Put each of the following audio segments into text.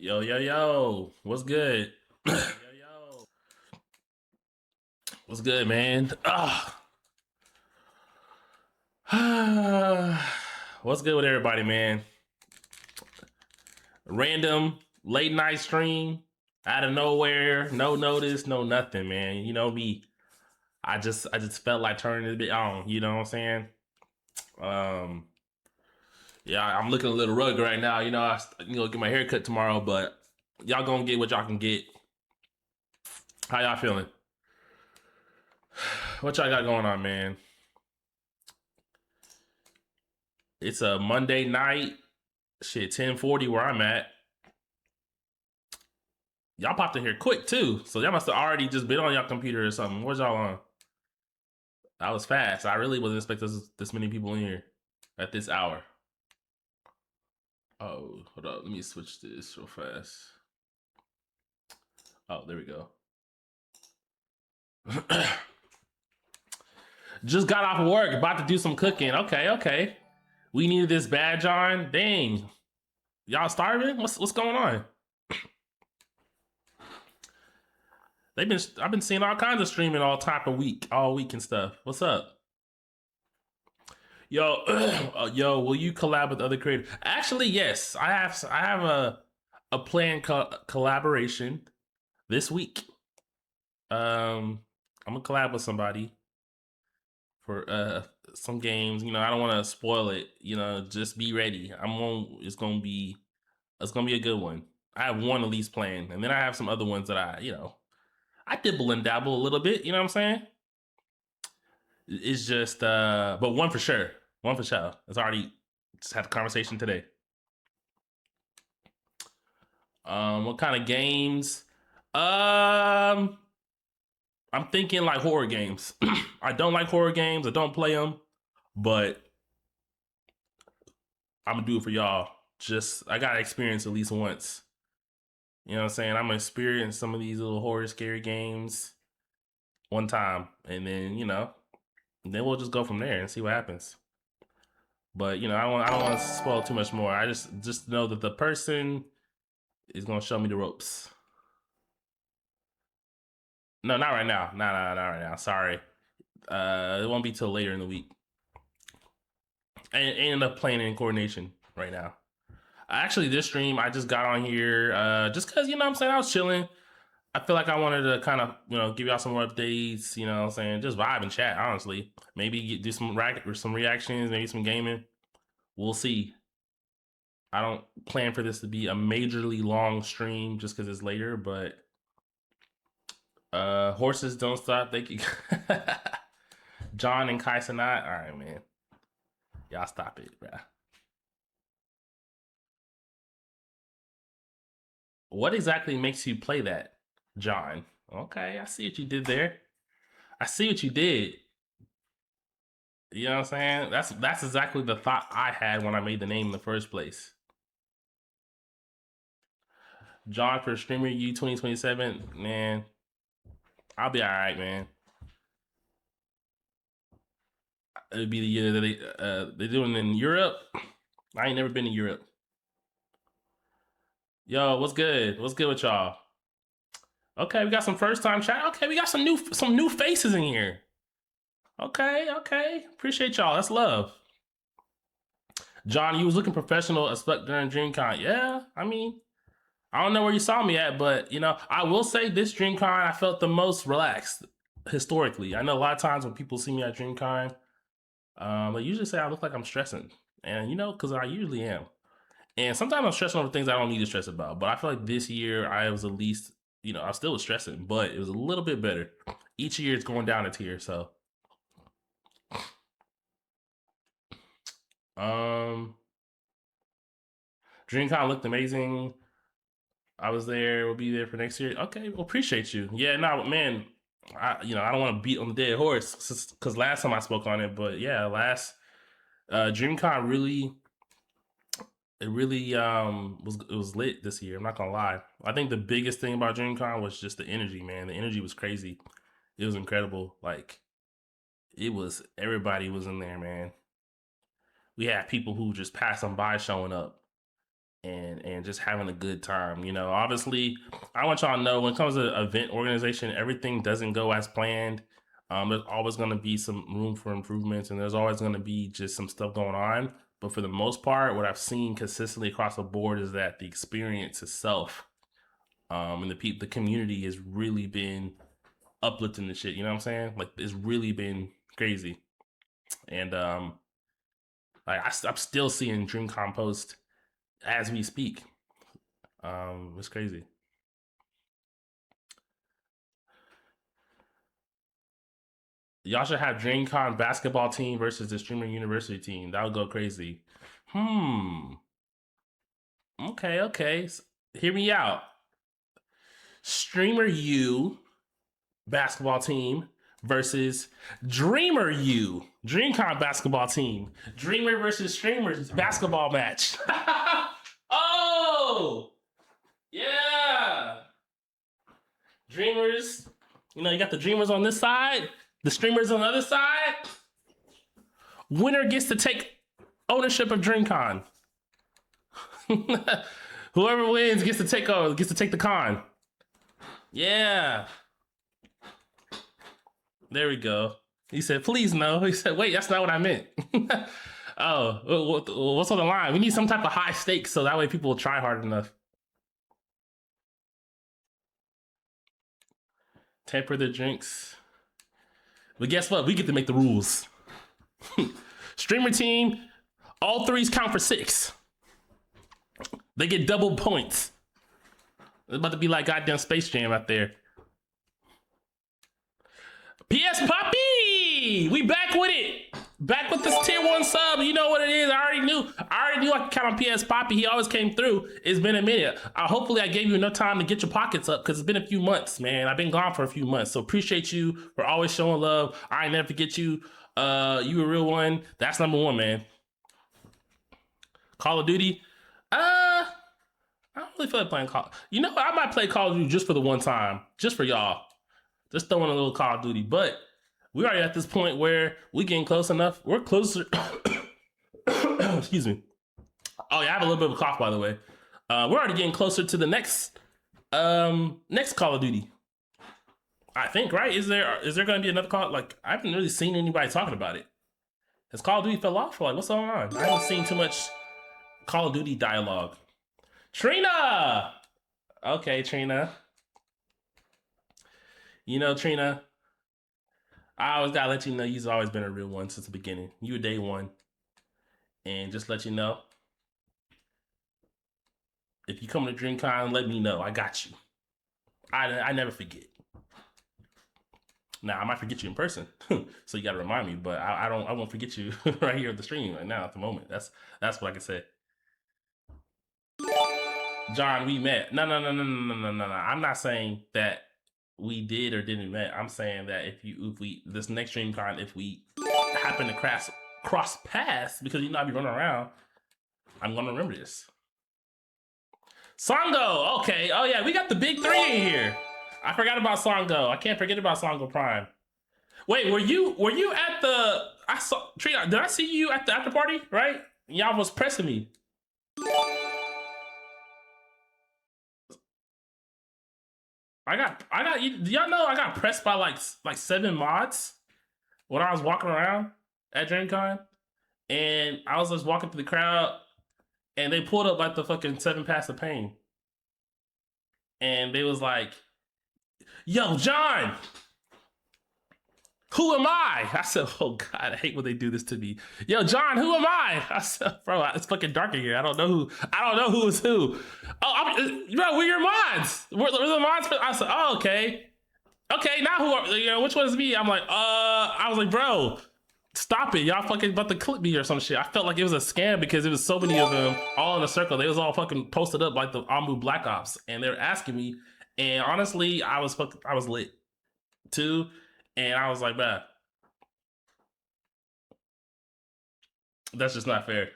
Yo, yo, yo. What's good? Yo, yo. What's good, man? What's good with everybody, man? Random late night stream out of nowhere, no notice, no nothing, man. You know me. I just felt like turning it a bit on, you know what I'm saying? Um yeah, I'm looking a little rugged right now. Get my hair cut tomorrow, but y'all gonna get what y'all can get. How y'all feeling? What y'all got going on, man? It's a Monday night. Shit, 10:40 where I'm at. Y'all popped in here quick too. So y'all must have already just been on y'all computer or something. Where's y'all on? That was fast. I really wasn't expecting this many people in here at this hour. Oh, hold up. Let me switch this real fast. Oh, there we go. Just got off of work, about to do some cooking. Okay. We needed this badge on. Dang. Y'all starving? What's going on? I've been seeing all kinds of streaming all week and stuff. What's up? Yo, yo, will you collab with other creators? Actually, yes. I have a planned collaboration this week. I'm gonna collab with somebody for some games. I don't want to spoil it. Just be ready. It's gonna be a good one. I have one at least planned, and then I have some other ones that I dibble and dabble a little bit. You know what I'm saying? It's just but one for sure. One for sure. It's already just had a conversation today. What kind of games? I'm thinking like horror games. I don't like horror games. I don't play them, but I'm gonna do it for y'all. Just I gotta experience at least once. You know what I'm saying? I'm gonna experience some of these little horror scary games one time, and then we'll just go from there and see what happens. But I don't want to spoil too much more. I just know that the person is gonna show me the ropes. No, not right now. No, not right now. Sorry. It won't be till later in the week. I end up playing in coordination right now. Actually, this stream I just got on here just because what I'm saying, I was chilling. I feel like I wanted to kind of give y'all some more updates. You know what I'm saying, just vibe and chat. Honestly, maybe do some reactions, maybe some gaming. We'll see. I don't plan for this to be a majorly long stream just because it's later, but horses don't stop. They can John and Kai Sanat. All right, man. Y'all stop it, bruh. What exactly makes you play that, John? Okay, I see what you did there. I see what you did. You know what I'm saying? That's exactly the thought I had when I made the name in the first place. John for Streamer U 2027, man. I'll be all right, man. It'll be the year that they're doing it in Europe. I ain't never been to Europe. Yo, what's good? What's good with y'all? Okay, we got some first time chat. Okay, we got some new faces in here. Okay. Appreciate y'all. That's love. John, you was looking professional as fuck during DreamCon. Yeah, I mean, I don't know where you saw me at, but I will say this DreamCon I felt the most relaxed historically. I know a lot of times when people see me at DreamCon, they usually say I look like I'm stressing, and because I usually am. And sometimes I'm stressing over things I don't need to stress about. But I feel like this year I was at least, I still was stressing, but it was a little bit better. Each year it's going down a tier. So, um, DreamCon looked amazing. I was there. We'll be there for next year. Okay, well, appreciate you. Yeah, no, man. I don't want to beat on the dead horse because last time I spoke on it, but yeah, last DreamCon really was lit this year. I'm not gonna lie. I think the biggest thing about DreamCon was just the energy, man. The energy was crazy. It was incredible. Like everybody was in there, man. We had people who just passed them by showing up, and just having a good time. You know, obviously, I want y'all to know when it comes to event organization, everything doesn't go as planned. There's always going to be some room for improvements, and there's always going to be just some stuff going on. But for the most part, what I've seen consistently across the board is that the experience itself, and the community has really been uplifting the shit. You know what I'm saying? Like it's really been crazy, and like I'm still seeing DreamCon post as we speak. It's crazy. Y'all should have DreamCon basketball team versus the Streamer University team. That would go crazy. Okay, okay. Hear me out. Streamer U basketball team versus Dreamer U DreamCon basketball team. Dreamer versus Streamers basketball match. Oh, yeah. Dreamers. You know, you got the Dreamers on this side, the Streamers on the other side. Winner gets to take ownership of DreamCon. Whoever wins gets to take the con. Yeah. There we go. He said, please no. He said, wait, that's not what I meant. Oh, what's on the line? We need some type of high stakes so that way people will try hard enough. Temper their drinks. But guess what? We get to make the rules. Streamer team, all threes count for 6. They get double points. It's about to be like goddamn Space Jam out there. PS Poppy! We back with it. Back with this tier 1 sub. You know what it is. I already knew I could count on PS Poppy. He always came through. It's been a minute. Hopefully I gave you enough time to get your pockets up because it's been a few months, man. I've been gone for a few months. So appreciate you for always showing love. I never forget you. You a real one. That's number 1, man. Call of Duty. I don't really feel like playing Call. You know what? I might play Call of Duty just for the one time. Just for y'all. Just throwing a little Call of Duty. But we're already at this point where we getting close enough. We're closer. Excuse me. Oh yeah, I have a little bit of a cough, by the way. We're already getting closer to the next Call of Duty. I think, right? Is there going to be another Call? Like, I haven't really seen anybody talking about it. Has Call of Duty fell off? Like, what's going on? I haven't seen too much Call of Duty dialogue. Trina! Okay, Trina. You know, Trina, I always gotta let you know you've always been a real one since the beginning. You were day one. And just let you know, if you come to DreamCon, let me know. I got you. I never forget. Now, I might forget you in person, so you gotta remind me, but I won't forget you right here at the stream right now at the moment. That's what I can say. John, we met. No. I'm not saying that we did or didn't met. I'm saying that if we this next DreamCon, if we happen to cross paths, because you know I be running around, I'm gonna remember this. Songo, okay. Oh yeah, we got the big 3 in here. I forgot about Songo. I can't forget about Songo Prime. Wait, were you at the? I saw Trina. Did I see you at the after party? Right? Y'all was pressing me. I got. Y'all know I got pressed by like 7 mods when I was walking around at DreamCon, and I was just walking through the crowd, and they pulled up like the fucking 7 Paths of Pain, and they was like, "Yo, John, who am I?" I said, "Oh God, I hate when they do this to me." "Yo, John, who am I?" I said, "Bro, it's fucking dark in here. I don't know who is who." "Oh, bro, we're your mods. We're the mods." I said, "Oh, okay. Okay, now who are which one is me?" I'm like, I was like, "Bro, stop it. Y'all fucking about to clip me or some shit." I felt like it was a scam because it was so many of them all in a circle. They was all fucking posted up like the Amu Black Ops, and they were asking me. And honestly, I was lit too. And I was like, man, that's just not fair.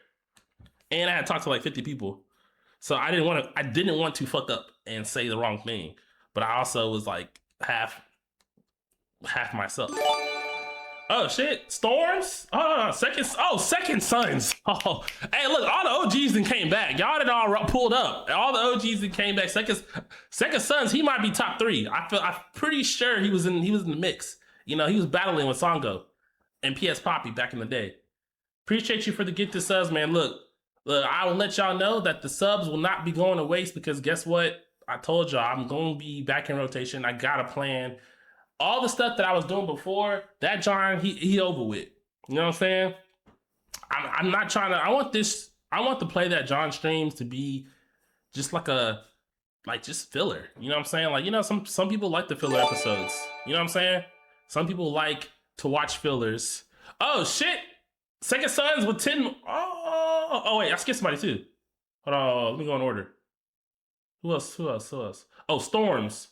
And I had talked to like 50 people. So I didn't want to fuck up and say the wrong thing. But I also was like half myself. Oh shit, Storms. Second Sons. Oh, hey, look, all the OGs then came back. Y'all did all pulled up. All the OGs then came back. Second Sons. He might be top three. I'm pretty sure he was in the mix. You know, he was battling with Songo and PS Poppy back in the day. Appreciate you for the get the subs, man. Look, I will let y'all know that the subs will not be going to waste because guess what? I told y'all I'm going to be back in rotation. I got a plan. All the stuff that I was doing before, that John, he over with. You know what I'm saying? I'm not trying to. I want this. I want to play that John streams to be just just filler. You know what I'm saying? Like some people like the filler episodes. You know what I'm saying? Some people like to watch fillers. Oh shit! Second Sons with 10. Oh wait, I skipped somebody too. Hold on, let me go in order. Who else? Oh, Storms.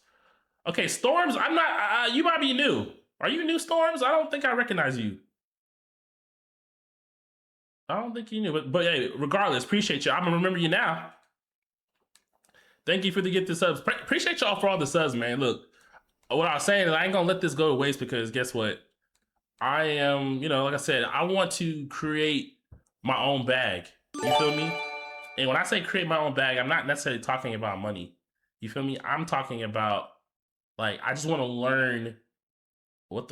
Okay, Storms. I'm not. You might be new. Are you new, Storms? I don't think I recognize you. I don't think you knew, but hey, regardless, appreciate you. I'm gonna remember you now. Thank you for the get the subs. Appreciate y'all for all the subs, man. Look, what I was saying is I ain't gonna let this go to waste because guess what? I am, like I said, I want to create my own bag. You feel me? And when I say create my own bag, I'm not necessarily talking about money. You feel me? I'm talking about like I just want to learn what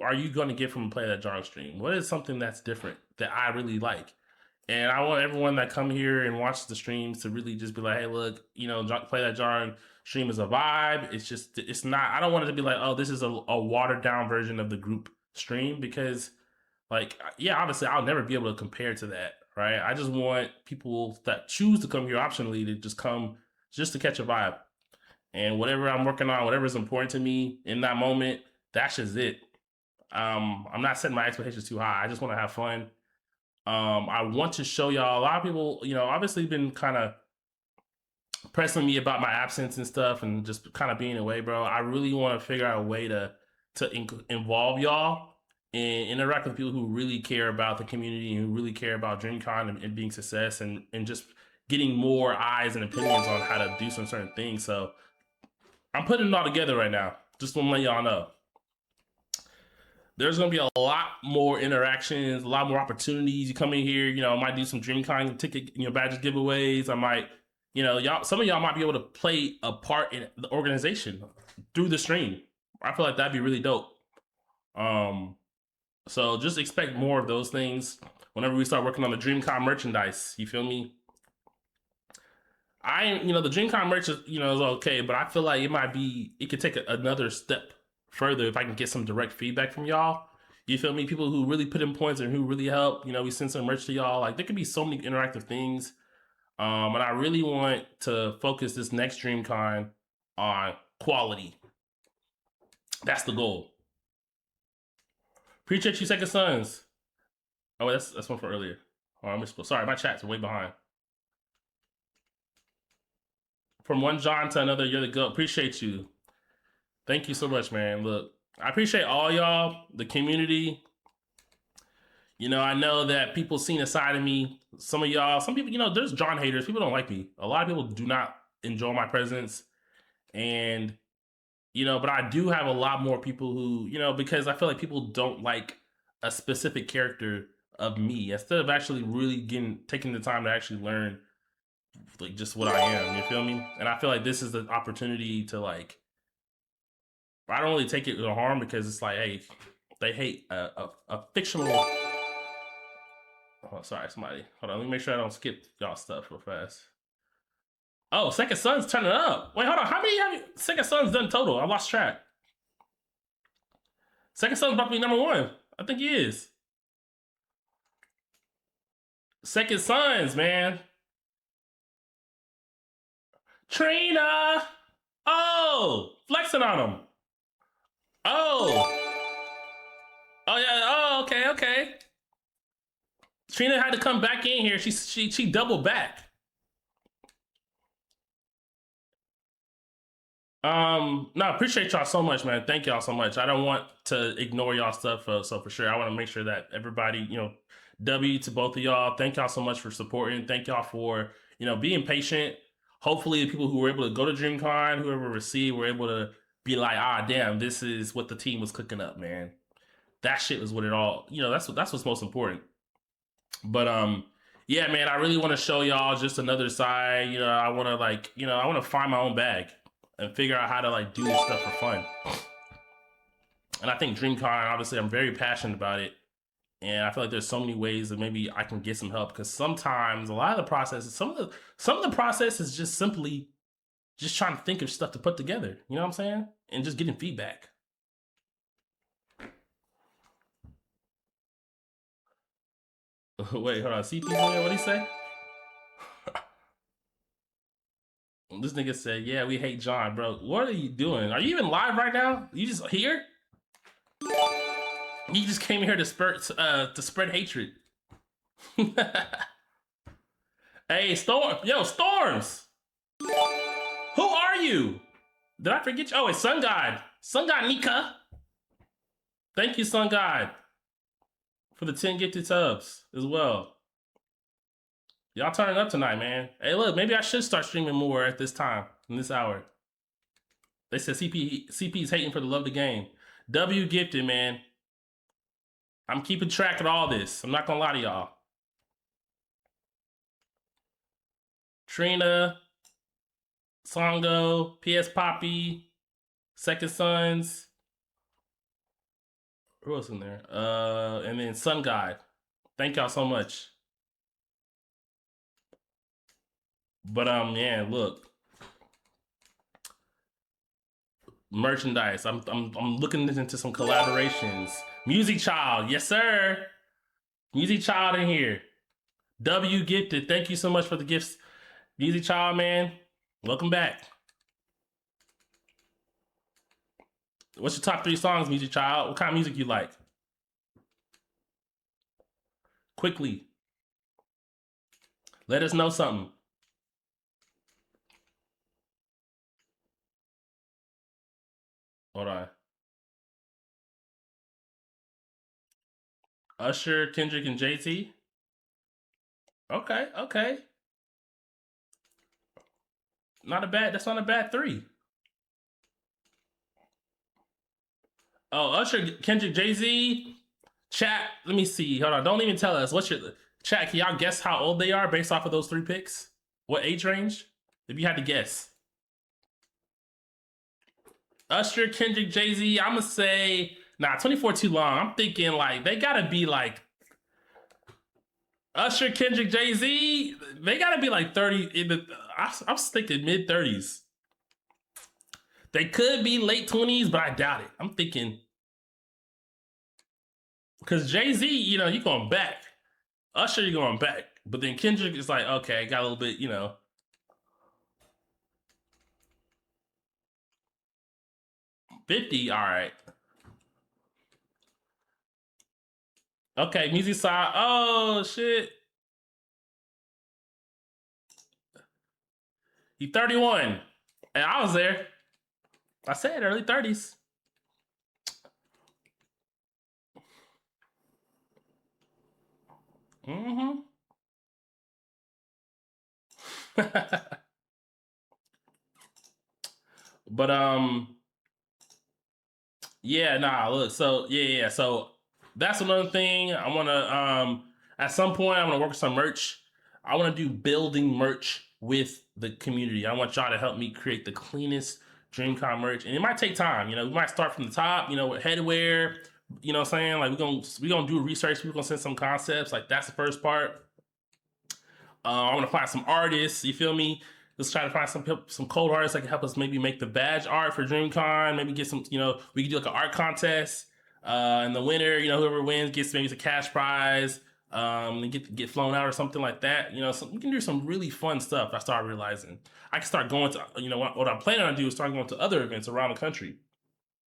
are you going to get from Play That Jarring stream? What is something that's different that I really like? And I want everyone that come here and watch the streams to really just be like, hey, look, Play That Jarring stream is a vibe. It's not. I don't want it to be like, oh, this is a watered down version of the group stream because, like, yeah, obviously I'll never be able to compare to that, right? I just want people that choose to come here optionally to just come just to catch a vibe. And whatever I'm working on, whatever is important to me in that moment, that's just it. I'm not setting my expectations too high. I just want to have fun. I want to show y'all. A lot of people, obviously been kind of pressing me about my absence and stuff and just kind of being away, bro. I really want to figure out a way to involve y'all and interact with people who really care about the community and who really care about DreamCon and being success and just getting more eyes and opinions on how to do some certain things. So I'm putting it all together right now. Just want to let y'all know. There's going to be a lot more interactions, a lot more opportunities. You come in here, I might do some DreamCon ticket, badges giveaways. I might, some of y'all might be able to play a part in the organization through the stream. I feel like that'd be really dope. So just expect more of those things whenever we start working on the DreamCon merchandise. You feel me? The DreamCon merch is, is okay, but I feel like it could take another step further if I can get some direct feedback from y'all. You feel me? People who really put in points and who really help. We send some merch to y'all. Like there could be so many interactive things. And I really want to focus this next DreamCon on quality. That's the goal. Appreciate you, Second Sons. Oh, that's one from earlier. Sorry, my chats are way behind. From one John to another, you're the GOAT. Appreciate you. Thank you so much, man. Look, I appreciate all y'all, the community. I know that people seen a side of me. Some people, there's John haters. People don't like me. A lot of people do not enjoy my presence. And, but I do have a lot more people who, because I feel like people don't like a specific character of me. Instead of actually really taking the time to actually learn like just what I am, you feel me? And I feel like this is the opportunity to like, I don't really take it to harm because it's like, hey, they hate a fictional. Oh, sorry, somebody. Hold on, let me make sure I don't skip y'all stuff real fast. Oh, Second Son's turning up. Wait, hold on. How many have Second Son's done total? I lost track. Second Son's about to be number one. I think he is. Second Sons, man. Trina. Oh, flexing on him. Oh. Oh yeah. Oh, okay. Trina had to come back in here. She doubled back. No, appreciate y'all so much, man. Thank y'all so much. I don't want to ignore y'all stuff, so for sure, I want to make sure that everybody, W to both of y'all. Thank y'all so much for supporting. Thank y'all for, being patient. Hopefully, the people who were able to go to DreamCon, whoever received, were able to be like, damn, this is what the team was cooking up, man. that shit was what it all, that's what's most important. But yeah, man, I really want to show y'all just another side. I want to I want to find my own bag and figure out how to like do this stuff for fun. And I think DreamCon, obviously, I'm very passionate about it. And I feel like there's so many ways that maybe I can get some help, because sometimes a lot of the processes, some of the process is just simply just trying to think of stuff to put together. You know what I'm saying? And just getting feedback. Wait, hold on. CP's in there? What'd he say? This nigga said, "Yeah, we hate John, bro." What are you doing? Are you even live right now? You just here? You just came here to spread hatred. Hey, Storms. Who are you? Did I forget you? Oh, it's Sun God. Sun God Nika. Thank you, Sun God, for the 10 gifted subs as well. Y'all turning up tonight, man. Hey, look, maybe I should start streaming more at this time, in this hour. They said CP's hating for the love of the game. W gifted, man. I'm keeping track of all this. I'm not gonna lie to y'all. Trina, Songo, PS Poppy, Second Sons. Who else in there? And then Sun God. Thank y'all so much. But yeah, look. Merchandise. I'm looking into some collaborations. Music Child, yes sir. Music Child in here. W gifted. Thank you so much for the gifts. Music Child, man. Welcome back. What's your top 3 songs, Music Child? What kind of music you like? Quickly. Let us know something. Hold on. Usher, Kendrick, and Jay-Z. Okay. That's not a bad 3. Oh, Usher, Kendrick, Jay-Z. Chat, let me see. Hold on. Don't even tell us. What's your chat? Can y'all guess how old they are based off of those 3 picks? What age range? If you had to guess. Usher, Kendrick, Jay-Z, I'm gonna say, 24 too long. I'm thinking like they gotta be like Usher, Kendrick, Jay-Z, they gotta be like 30. I'm thinking mid 30s. They could be late 20s, but I doubt it. I'm thinking because Jay-Z, you going back. Usher, you going back. But then Kendrick is like, okay, got a little bit, 50, all right. Okay, music side. Oh shit. He 31. And I was there. I said early 30s. Mm-hmm. But yeah, look, so yeah. So that's another thing. I wanna at some point I wanna work with some merch. I wanna do building merch with the community. I want y'all to help me create the cleanest DreamCon merch. And it might take time, we might start from the top, with headwear, you know what I'm saying? Like we're gonna do research, we're gonna send some concepts, like that's the first part. I want to find some artists. You feel me? Let's try to find some cold artists that can help us maybe make the badge art for DreamCon. Maybe get some, we can do like an art contest. And the winner, whoever wins gets maybe a cash prize. And get flown out or something like that. So we can do some really fun stuff. I started realizing I can start going to, what I'm planning on doing is start going to other events around the country.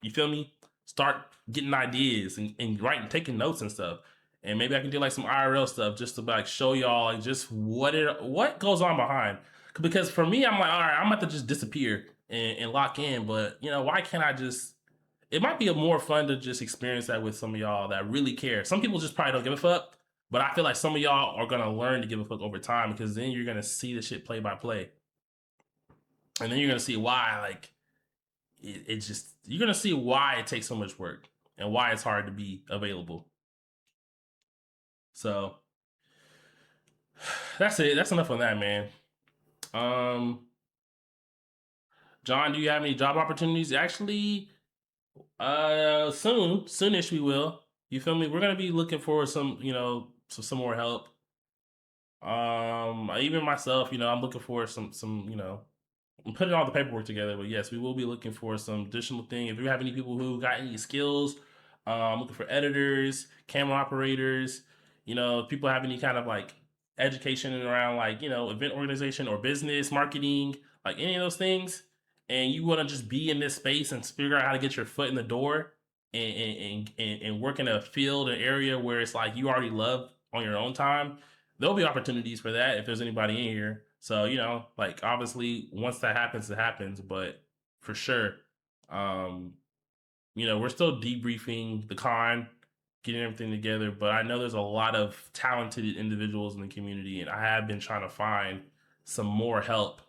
You feel me? Start getting ideas and writing, taking notes and stuff. And maybe I can do like some IRL stuff just to like show y'all like just what goes on behind. Because for me, I'm like, all right, I'm about to just disappear and lock in. But why can't I just? It might be more fun to just experience that with some of y'all that really care. Some people just probably don't give a fuck, but I feel like some of y'all are gonna learn to give a fuck over time, because then you're gonna see the shit play by play, and then you're gonna see why like it just you're gonna see why it takes so much work. and why it's hard to be available. So that's it. That's enough on that, man. Um, John, do you have any job opportunities? Actually, soonish we will. You feel me? We're gonna be looking for some, some more help. Even myself, I'm looking for some, I'm putting all the paperwork together, but yes, we will be looking for some additional thing. If you have any people who got any skills, looking for editors, camera operators, if people have any kind of like education around like, event organization or business, marketing, like any of those things, and you want to just be in this space and figure out how to get your foot in the door and work in a field, an area where it's like you already love on your own time, there'll be opportunities for that if there's anybody in here. So, like obviously once that happens, it happens, but for sure, um, we're still debriefing the con, getting everything together, but I know there's a lot of talented individuals in the community and I have been trying to find some more help.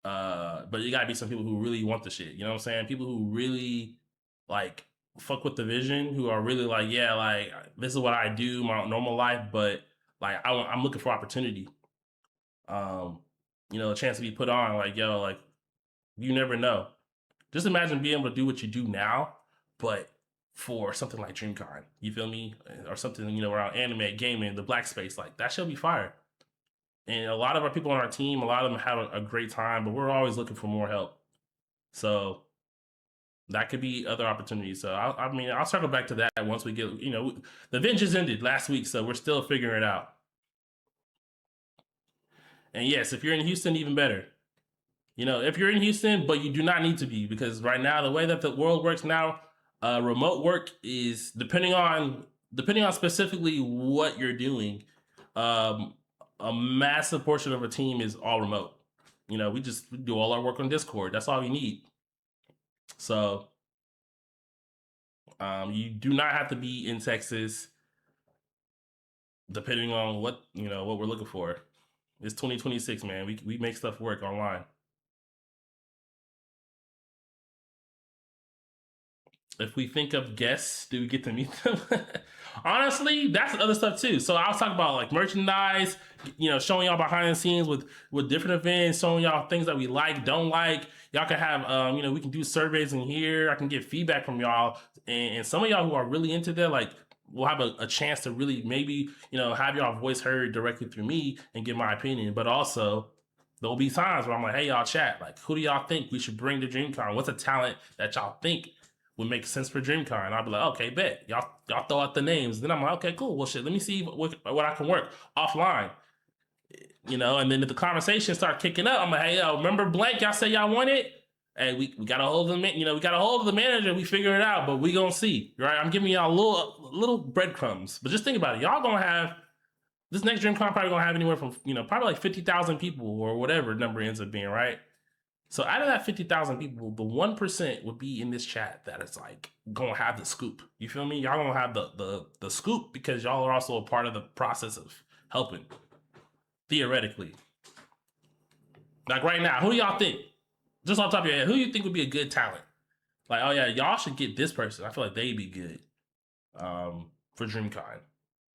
But you gotta be some people who really want the shit. You know what I'm saying? People who really like fuck with the vision, who are really like, yeah, like this is what I do my normal life, but like I'm looking for opportunity. Um, a chance to be put on. Like, yo, like you never know. Just imagine being able to do what you do now, but for something like DreamCon. You feel me? Or something, around anime, gaming, the black space. Like that should be fire. And a lot of our people on our team, a lot of them have a great time, but we're always looking for more help. So that could be other opportunities. So I mean, I'll circle back to that once we get, the event just ended last week, so we're still figuring it out. And yes, if you're in Houston, even better. If you're in Houston, but you do not need to be, because right now the way that the world works now, remote work is depending on specifically what you're doing. Um, a massive portion of a team is all remote. We just do all our work on Discord. That's all we need. So you do not have to be in Texas, depending on what we're looking for. It's 2026, man. We make stuff work online. If we think of guests, do we get to meet them? Honestly, that's other stuff too. So I was talking about like merchandise, showing y'all behind the scenes with different events, showing y'all things that we like, don't like. Y'all can have, we can do surveys in here. I can get feedback from y'all, and some of y'all who are really into that, like, we'll have a chance to really maybe have y'all voice heard directly through me and give my opinion. But also, there'll be times where I'm like, hey, y'all chat, like, who do y'all think we should bring to DreamCon? What's a talent that y'all think would make sense for DreamCon? And I'll be like, okay, bet. Y'all throw out the names. Then I'm like, okay, cool. Well, shit, let me see what I can work offline. And then if the conversation start kicking up, I'm like, hey, yo, remember blank? Y'all say y'all want it? Hey, we got a hold of the we got a hold of the manager. We figure it out, but we gonna see, right? I'm giving y'all little breadcrumbs, but just think about it. Y'all gonna have this next DreamCon probably gonna have anywhere from probably like 50,000 people or whatever number ends up being, right? So out of that 50,000 people, the 1% would be in this chat that is like gonna have the scoop. You feel me? Y'all gonna have the scoop because y'all are also a part of the process of helping. Theoretically. Like right now, who do y'all think? Just off the top of your head, who do you think would be a good talent? Like, oh yeah, y'all should get this person. I feel like they'd be good for DreamCon.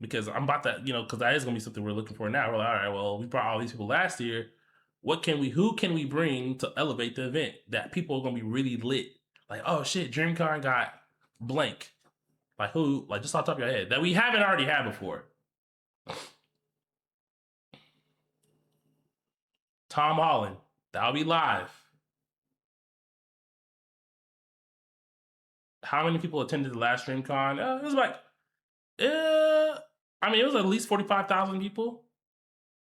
Because I'm about to, because that is gonna be something we're looking for now. We're like, all right, well, we brought all these people last year. Who can we bring to elevate the event that people are gonna be really lit? Like, oh shit, DreamCon got blank. Like who? Like just off the top of your head that we haven't already had before. Tom Holland, that'll be live. How many people attended the last DreamCon? It was like, I mean, it was at least 45,000 people.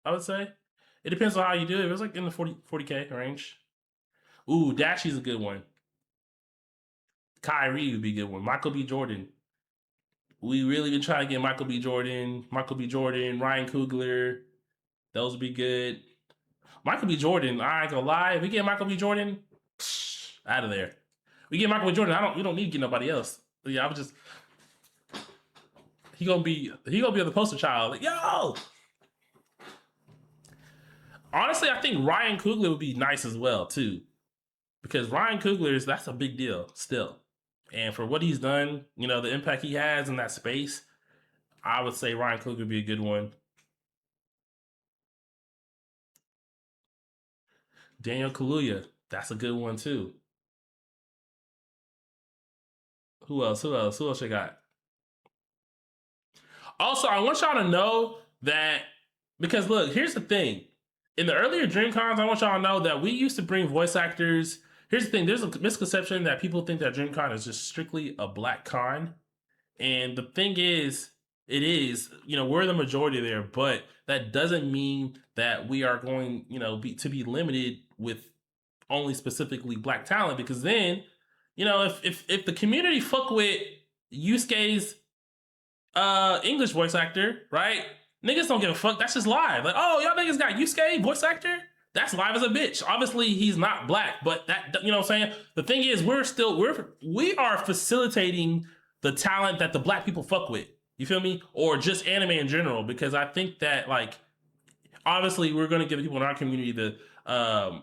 I would say. It depends on how you do it. It was like in the 40K range. Ooh, Dashy's a good one. Kyrie would be a good one. Michael B. Jordan. We really been trying to get Michael B. Jordan, Ryan Coogler. Those would be good. Michael B. Jordan, I ain't gonna lie. If we get Michael B. Jordan, out of there. We get Michael B. Jordan. We don't need to get nobody else. But yeah, I was just he gonna be the poster child. Like, yo. Honestly, I think Ryan Coogler would be nice as well too, because Ryan Coogler that's a big deal still. And for what he's done, the impact he has in that space, I would say Ryan Cook would be a good one. Daniel Kaluuya, that's a good one too. Who else? Who else? Who else you got? Also, I want y'all to know that because look, here's the thing. In the earlier DreamCons, I want y'all to know that we used to bring voice actors. Here's the thing: there's a misconception that people think that DreamCon is just strictly a black con, and the thing is, it is. We're the majority there, but that doesn't mean that we are going, to be limited with only specifically black talent. Because then, if the community fuck with Yusuke's English voice actor, right? Niggas don't give a fuck. That's just live. Like, oh, y'all niggas got Yusuke voice actor? That's live as a bitch. Obviously, he's not black, but that, what I'm saying? The thing is, we are facilitating the talent that the black people fuck with. You feel me? Or just anime in general, because I think that, like, obviously we're going to give people in our community the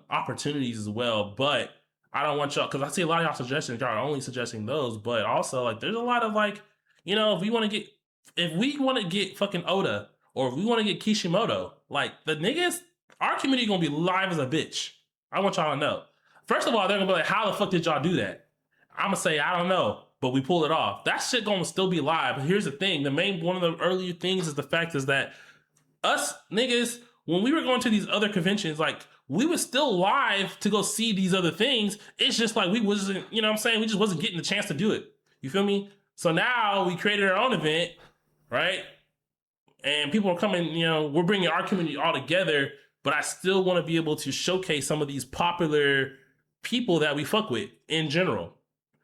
opportunities as well, but I don't want y'all, because I see a lot of y'all suggestions, y'all are only suggesting those, but also, like, there's a lot of, like, if we want to get fucking Oda, or if we want to get Kishimoto, like, the niggas, our community gonna be live as a bitch. I want y'all to know. First of all, they're gonna be like, how the fuck did y'all do that? I'm gonna say, I don't know, but we pulled it off. That shit gonna still be live. But here's the thing: one of the earlier things is the fact is that us niggas, when we were going to these other conventions, like, we was still live to go see these other things. It's just like we wasn't, what I'm saying? We just wasn't getting the chance to do it. You feel me? So now we created our own event, right? And people are coming, we're bringing our community all together, but I still want to be able to showcase some of these popular people that we fuck with in general.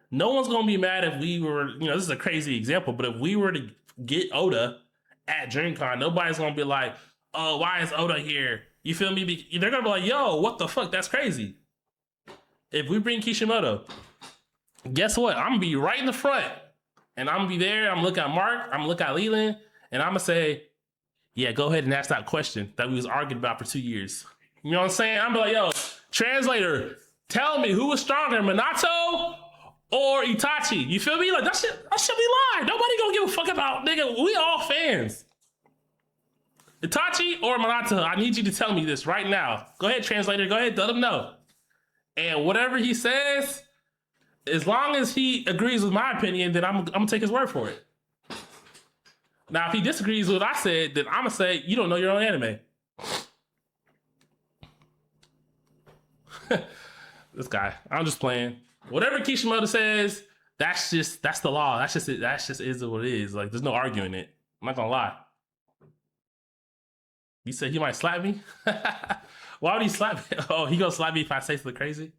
No one's going to be mad if we were, this is a crazy example, but if we were to get Oda at DreamCon, nobody's going to be like, oh, why is Oda here? You feel me? They're going to be like, yo, what the fuck? That's crazy. If we bring Kishimoto, guess what? I'm going to be right in the front. And I'm going to be there. I'm going to look at Mark. I'm going to look at Leland. And I'm going to say, yeah, go ahead and ask that question that we was arguing about for 2 years. You know what I'm saying? I'm like, yo, translator, tell me who was stronger, Minato or Itachi? You feel me? Like, that shit be live. Nobody gonna give a fuck about, nigga. We all fans. Itachi or Minato? I need you to tell me this right now. Go ahead, translator. Go ahead, let him know. And whatever he says, as long as he agrees with my opinion, then I'm gonna take his word for it. Now, if he disagrees with what I said, then I'm gonna say, you don't know your own anime. This guy, I'm just playing. Whatever Kishimoto says, that's the law. That's just it. That's just is what it is. Like, there's no arguing it. I'm not gonna lie. You said he might slap me? Why would he slap me? Oh, he gonna slap me if I say something crazy?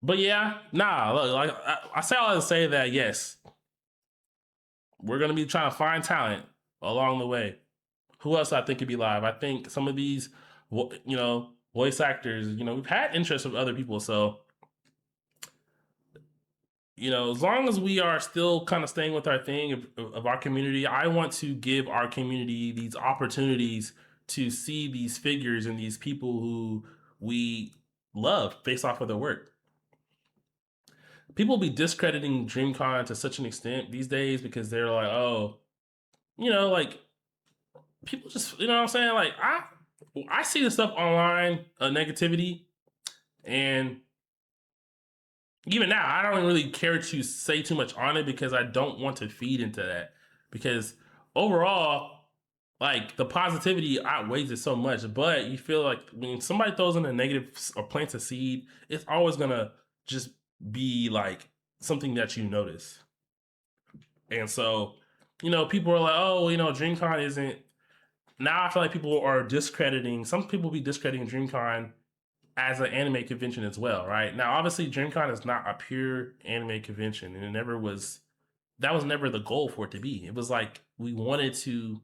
But yeah, nah, look, like I say all to say that yes, we're gonna be trying to find talent along the way. Who else I think could be live? I think some of these, voice actors, we've had interest from other people. So, as long as we are still kind of staying with our thing of our community, I want to give our community these opportunities to see these figures and these people who we love based off of their work. People be discrediting DreamCon to such an extent these days because they're like, oh, like, people just, what I'm saying? Like, I see the stuff online, negativity, and even now, I don't really care to say too much on it because I don't want to feed into that. Because overall, like, the positivity outweighs it so much, but you feel like when somebody throws in a negative or plants a seed, it's always gonna just be like something that you notice. And so, people are like, oh, DreamCon isn't. Now I feel like people are discrediting. Some people be discrediting DreamCon as an anime convention as well, right? Now, obviously, DreamCon is not a pure anime convention, and it never was. That was never the goal for it to be. It was like we wanted to,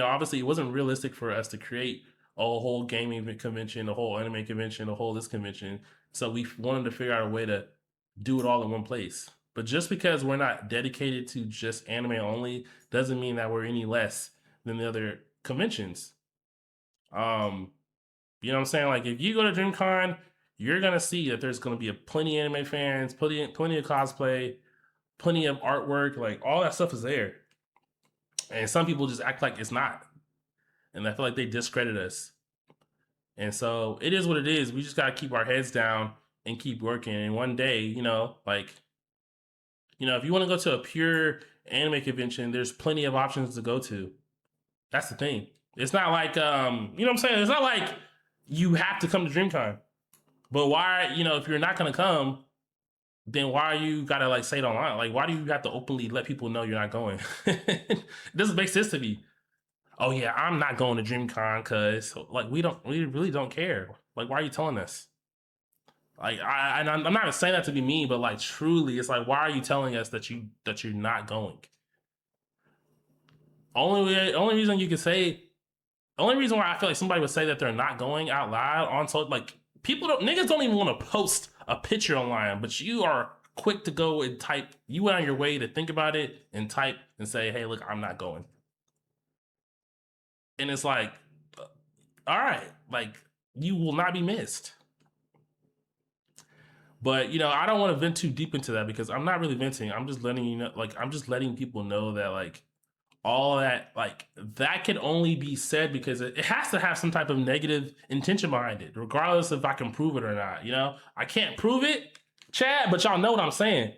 obviously, it wasn't realistic for us to create a whole gaming convention, a whole anime convention, a whole this convention. So we wanted to figure out a way to do it all in one place. But just because we're not dedicated to just anime only doesn't mean that we're any less than the other conventions. You know what I'm saying? Like, if you go to DreamCon, you're gonna see that there's gonna be plenty of anime fans, plenty of cosplay, plenty of artwork, like all that stuff is there. And some people just act like it's not. And I feel like they discredit us. And so it is what it is. We just gotta keep our heads down and keep working. And one day, like, if you want to go to a pure anime convention, there's plenty of options to go to. That's the thing. It's not like you know what I'm saying? It's not like you have to come to DreamCon. But why, if you're not gonna come, then why you gotta like say it online? Like, why do you have to openly let people know you're not going? It doesn't make sense to me. Oh yeah, I'm not going to DreamCon because like we really don't care. Like, why are you telling us? Like, I'm not even saying that to be mean, but like truly, it's like, why are you telling us that you're not going? Only reason you could say, only reason why I feel like somebody would say that they're not going out loud on so like niggas don't even want to post a picture online, but you are quick to go and type. You went on your way to think about it and type and say, hey, look, I'm not going. And it's like, all right, like you will not be missed. But I don't want to vent too deep into that because I'm not really venting. I'm just letting I'm just letting people know that like all that like that can only be said because it has to have some type of negative intention behind it, regardless if I can prove it or not. I can't prove it, Chad, but y'all know what I'm saying.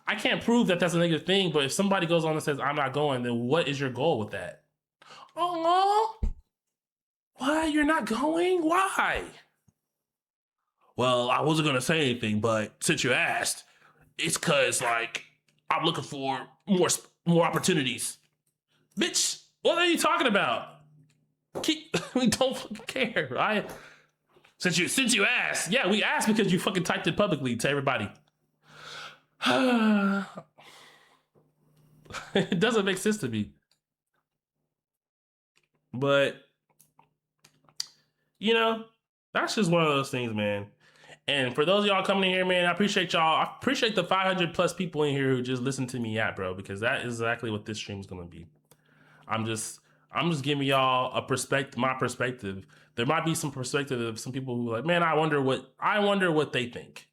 I can't prove that that's a negative thing, but if somebody goes on and says I'm not going, then what is your goal with that? Oh, why you're not going? Why? Well, I wasn't gonna say anything, but since you asked, it's cause like I'm looking for more opportunities. Bitch, what are you talking about? We don't fucking care. Since you asked, yeah, we asked because you fucking typed it publicly to everybody. It doesn't make sense to me. But that's just one of those things, man. And for those of y'all coming in here, man, I appreciate y'all. I appreciate the 500 plus people in here who just listen to me out, bro, because that is exactly what this stream is gonna be. I'm just giving y'all my perspective. There might be some perspective of some people who are like, man, I wonder what they think.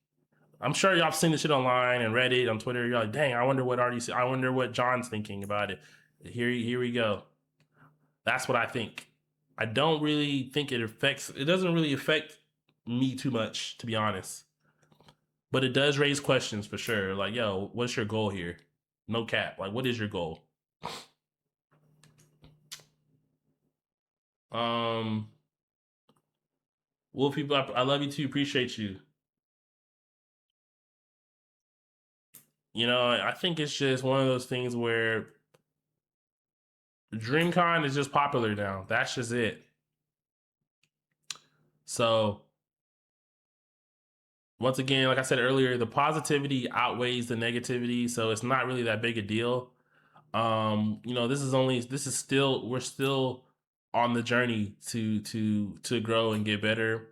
I'm sure y'all have seen this shit online and Reddit, on Twitter. You're like, dang, I wonder what John's thinking about it. Here we go. That's what I think. I don't really think it doesn't really affect me too much, to be honest. But it does raise questions for sure. Like, yo, what's your goal here? No cap. Like, what is your goal? Wolf people, I love you too. Appreciate you. I think it's just one of those things where DreamCon is just popular now. That's just it. So, once again, like I said earlier, the positivity outweighs the negativity, so it's not really that big a deal. We're still on the journey to grow and get better.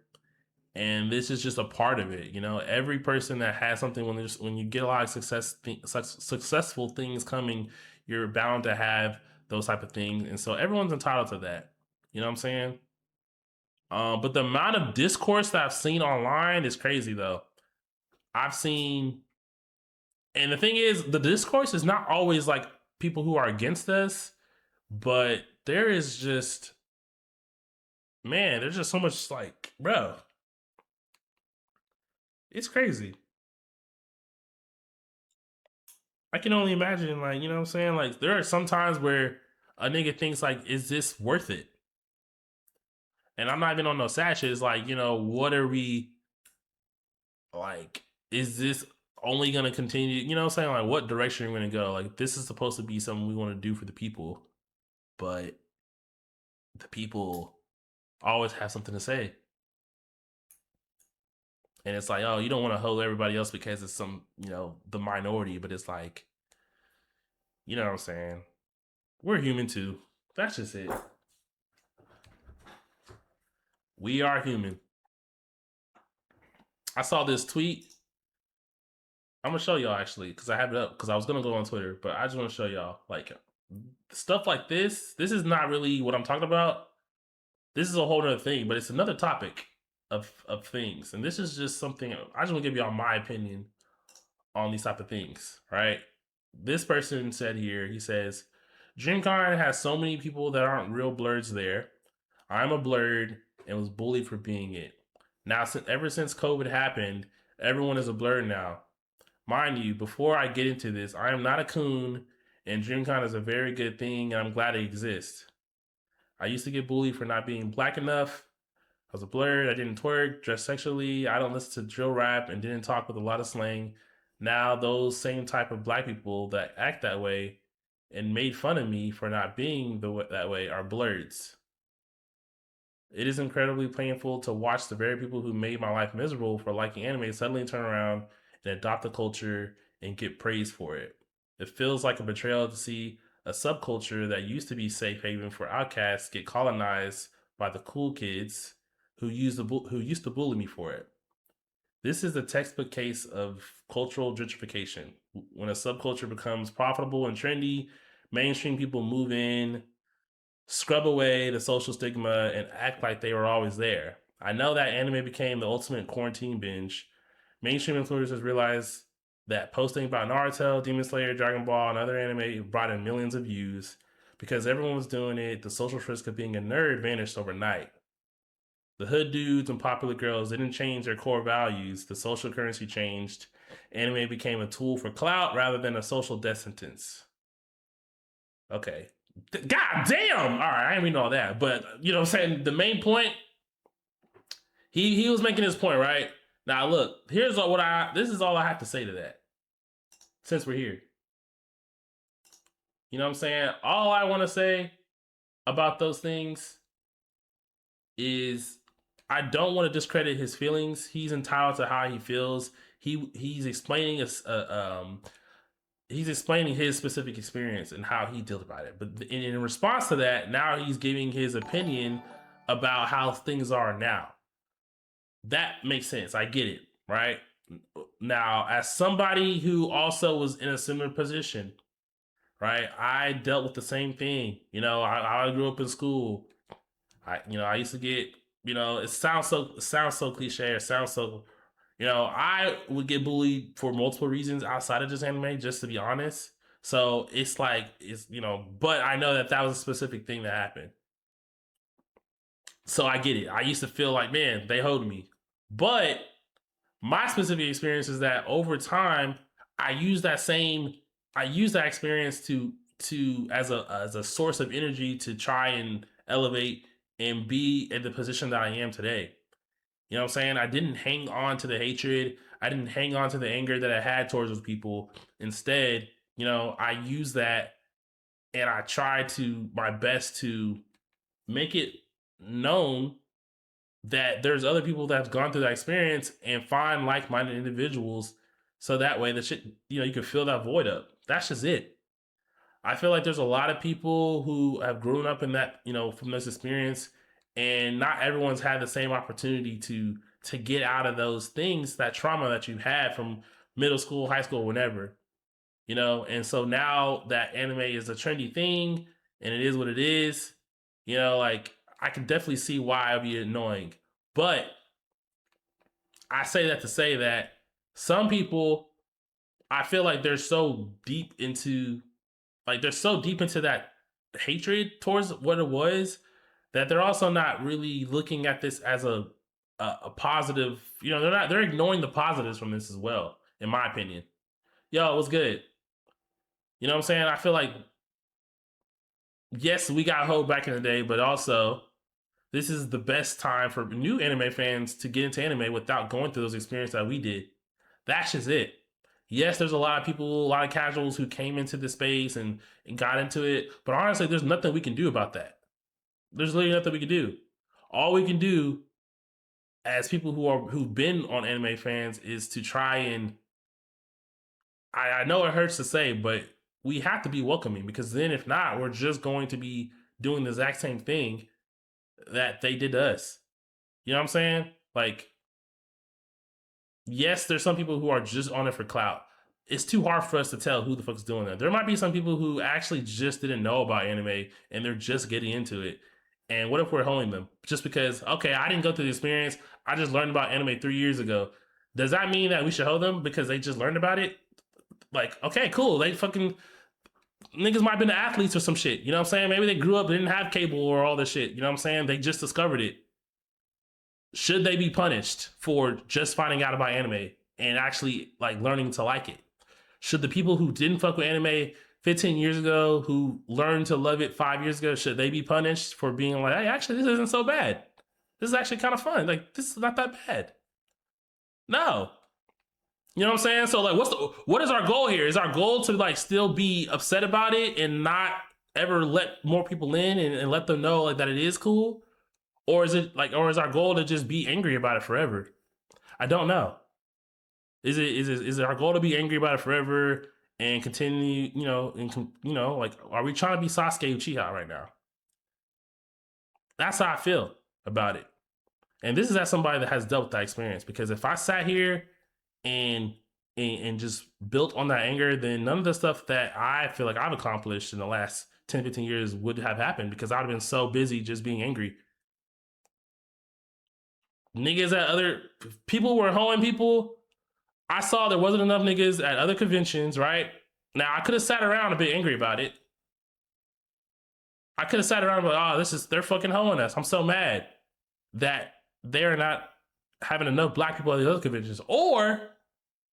And this is just a part of it. Every person that has something, when you get a lot of successful things coming, you're bound to have those type of things. And so everyone's entitled to that. You know what I'm saying? But the amount of discourse that I've seen online is crazy though. I've seen, and the thing is, the discourse is not always like people who are against us, but there is just, man, there's just so much like, bro, it's crazy. I can only imagine, like, you know what I'm saying? Like, there are some times where a nigga thinks, like, is this worth it? And I'm not even on no sad shit. It's like, what are we, like, is this only going to continue? You know what I'm saying? Like, what direction are we going to go? Like, this is supposed to be something we want to do for the people. But the people always have something to say. And it's like, oh, you don't want to hold everybody else because it's some, the minority. But it's like, you know what I'm saying? We're human too. That's just it. We are human. I saw this tweet. I'm gonna show y'all actually because I have it up because I was gonna go on Twitter, but I just want to show y'all like stuff like this. This is not really what I'm talking about. This is a whole other thing, but it's another topic. of things. And this is just something I just want to give y'all my opinion on these type of things, right? This person said here, he says, DreamCon has so many people that aren't real blurs there. I'm a blurred and was bullied for being it. Now, ever since COVID happened, everyone is a blurred now. Mind you, before I get into this, I am not a coon, and DreamCon is a very good thing, and I'm glad it exists. I used to get bullied for not being black enough. I was a blurred, I didn't twerk, dressed sexually, I don't listen to drill rap, and didn't talk with a lot of slang. Now, those same type of black people that act that way and made fun of me for not being that way are blurs. It is incredibly painful to watch the very people who made my life miserable for liking anime suddenly turn around and adopt the culture and get praised for it. It feels like a betrayal to see a subculture that used to be safe haven for outcasts get colonized by the cool kids who used to bully me for it. This is the textbook case of cultural gentrification. When a subculture becomes profitable and trendy, mainstream people move in, scrub away the social stigma, and act like they were always there. I know that anime became the ultimate quarantine binge. Mainstream influencers realized that posting about Naruto, Demon Slayer, Dragon Ball, and other anime brought in millions of views. Because everyone was doing it, the social risk of being a nerd vanished overnight. The hood dudes and popular girls didn't change their core values. The social currency changed. Anime became a tool for clout rather than a social death sentence. Okay. God damn! All right, I didn't even know that. But, you know what I'm saying? The main point, he was making his point, right? Now, look, this is all I have to say to that. Since we're here. You know what I'm saying? All I want to say about those things is I don't want to discredit his feelings. He's entitled to how he feels. He's explaining he's explaining his specific experience and how he dealt about it. But in response to that, now he's giving his opinion about how things are now. That makes sense. I get it, right? Now, as somebody who also was in a similar position, right? I dealt with the same thing. You know, I grew up in school. I used to get, it sounds so cliche. It sounds so, I would get bullied for multiple reasons outside of just anime, just to be honest. So it's like, but I know that was a specific thing that happened. So I get it. I used to feel like, man, they hold me. But my specific experience is that over time, I use that experience to as a source of energy to try and elevate and be in the position that I am today. You know what I'm saying? I didn't hang on to the hatred. I didn't hang on to the anger that I had towards those people. Instead, I use that and I try to my best to make it known that there's other people that have gone through that experience and find like-minded individuals so that way the shit, you can fill that void up. That's just it. I feel like there's a lot of people who have grown up in that, from this experience, and not everyone's had the same opportunity to get out of those things, that trauma that you had from middle school, high school, whenever, and so now that anime is a trendy thing and it is what it is, like I can definitely see why it'd be annoying. But I say that to say that some people, I feel like they're so deep into that hatred towards what it was that they're also not really looking at this as a positive. They're ignoring the positives from this as well, in my opinion. Yo, it was good. You know what I'm saying? I feel like, yes, we got hope back in the day, but also this is the best time for new anime fans to get into anime without going through those experiences that we did. That's just it. Yes, there's a lot of people, a lot of casuals who came into the space and got into it, but honestly, there's nothing we can do about that. There's literally nothing we can do. All we can do as people who've been on anime fans is to try and, I know it hurts to say, but we have to be welcoming, because then if not, we're just going to be doing the exact same thing that they did to us. You know what I'm saying? Like, yes, there's some people who are just on it for clout. It's too hard for us to tell who the fuck's doing that. There might be some people who actually just didn't know about anime and they're just getting into it. And what if we're holding them just because? Okay, I didn't go through the experience. I just learned about anime 3 years ago. Does that mean that we should hold them because they just learned about it? Like, okay, cool. They fucking niggas might have been athletes or some shit. You know what I'm saying? Maybe they grew up, they didn't have cable or all this shit. You know what I'm saying? They just discovered it. Should they be punished for just finding out about anime and actually like learning to like it? Should the people who didn't fuck with anime 15 years ago, who learned to love it 5 years ago, should they be punished for being like, hey, actually, this isn't so bad. This is actually kind of fun. Like, this is not that bad. No. You know what I'm saying? So like, what is our goal here? Is our goal to like still be upset about it and not ever let more people in and let them know like that it is cool? Or is it like, or is our goal to just be angry about it forever? I don't know. Is it our goal to be angry about it forever and continue, like, are we trying to be Sasuke Uchiha right now? That's how I feel about it. And this is as somebody that has dealt with that experience. Because if I sat here and just built on that anger, then none of the stuff that I feel like I've accomplished in the last 10, 15 years would have happened because I would have been so busy just being angry. Niggas at other people were hoeing people. I saw there wasn't enough niggas at other conventions, right? Now I could have sat around a bit angry about it. I could have sat around and like, oh, they're fucking hoeing us. I'm so mad that they're not having enough black people at the other conventions. Or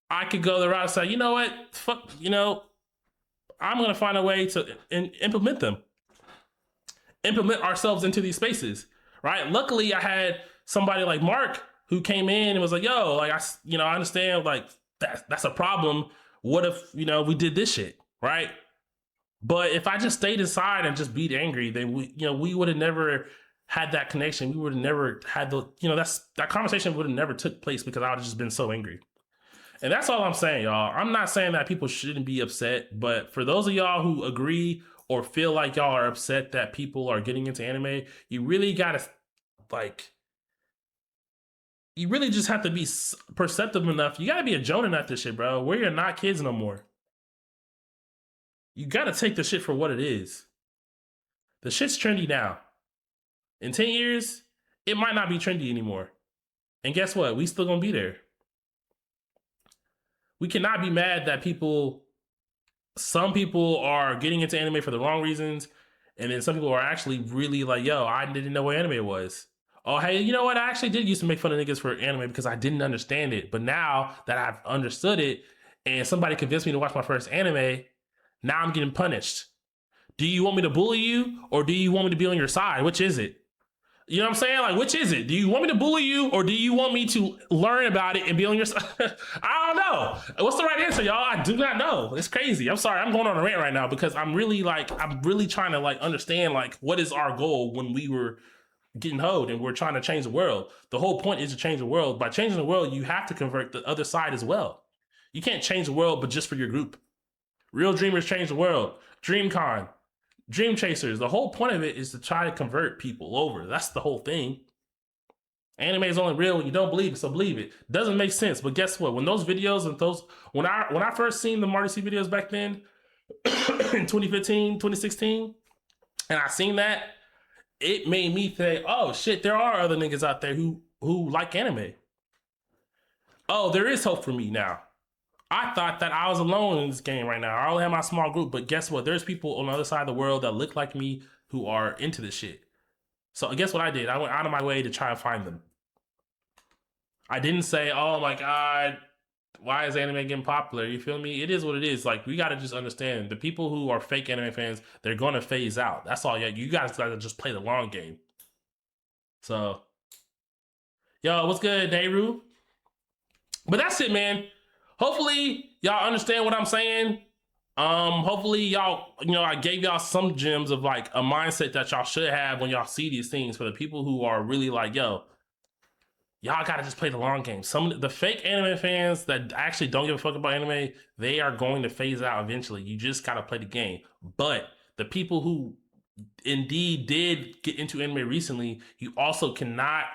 I could go the route and say, you know what? Fuck, I'm gonna find a way to implement them. Implement ourselves into these spaces, right? Luckily, I had somebody like Mark who came in and was like, yo, like, I understand, like, that's a problem. What if, we did this shit, right? But if I just stayed inside and just beat angry, then we would have never had that connection. We would have never had that conversation would have never took place because I would have just been so angry. And that's all I'm saying, y'all. I'm not saying that people shouldn't be upset, but for those of y'all who agree or feel like y'all are upset that people are getting into anime, you really gotta, like, you really just have to be perceptive enough. You gotta be a Jonan at this shit, bro. We're not kids no more. You gotta take the shit for what it is. The shit's trendy now. In 10 years, it might not be trendy anymore. And guess what? We still gonna be there. We cannot be mad that some people are getting into anime for the wrong reasons, and then some people are actually really like, yo, I didn't know what anime was. Oh, hey, you know what? I actually did used to make fun of niggas for anime because I didn't understand it. But now that I've understood it and somebody convinced me to watch my first anime, now I'm getting punished. Do you want me to bully you or do you want me to be on your side? Which is it? You know what I'm saying? Like, which is it? Do you want me to bully you or do you want me to learn about it and be on your side? I don't know. What's the right answer, y'all? I do not know. It's crazy. I'm sorry. I'm going on a rant right now because I'm really trying to like understand like what is our goal when we were getting hoed and we're trying to change the world. The whole point is to change the world. By changing the world, you have to convert the other side as well. You can't change the world, but just for your group. Real dreamers change the world. DreamCon. Dream chasers. The whole point of it is to try to convert people over. That's the whole thing. Anime is only real when you don't believe it, so believe it. Doesn't make sense, but guess what? When those videos and when I first seen the Marty C videos back then, in 2015, 2016, and I seen that, it made me think, oh shit, there are other niggas out there who like anime. Oh, there is hope for me now. I thought that I was alone in this game right now. I only have my small group, but guess what? There's people on the other side of the world that look like me who are into this shit. So guess what I did? I went out of my way to try and find them. I didn't say, oh my God, why is anime getting popular? You feel me? It is what it is. Like, we got to just understand the people who are fake anime fans, they're going to phase out. That's all. Yeah, you guys got to just play the long game. So, yo, what's good, Nehru? But that's it, man. Hopefully y'all understand what I'm saying. Hopefully y'all, I gave y'all some gems of like a mindset that y'all should have when y'all see these things for the people who are really like, yo, y'all gotta just play the long game. Some of the fake anime fans that actually don't give a fuck about anime, they are going to phase out eventually. You just gotta play the game. But the people who indeed did get into anime recently, you also cannot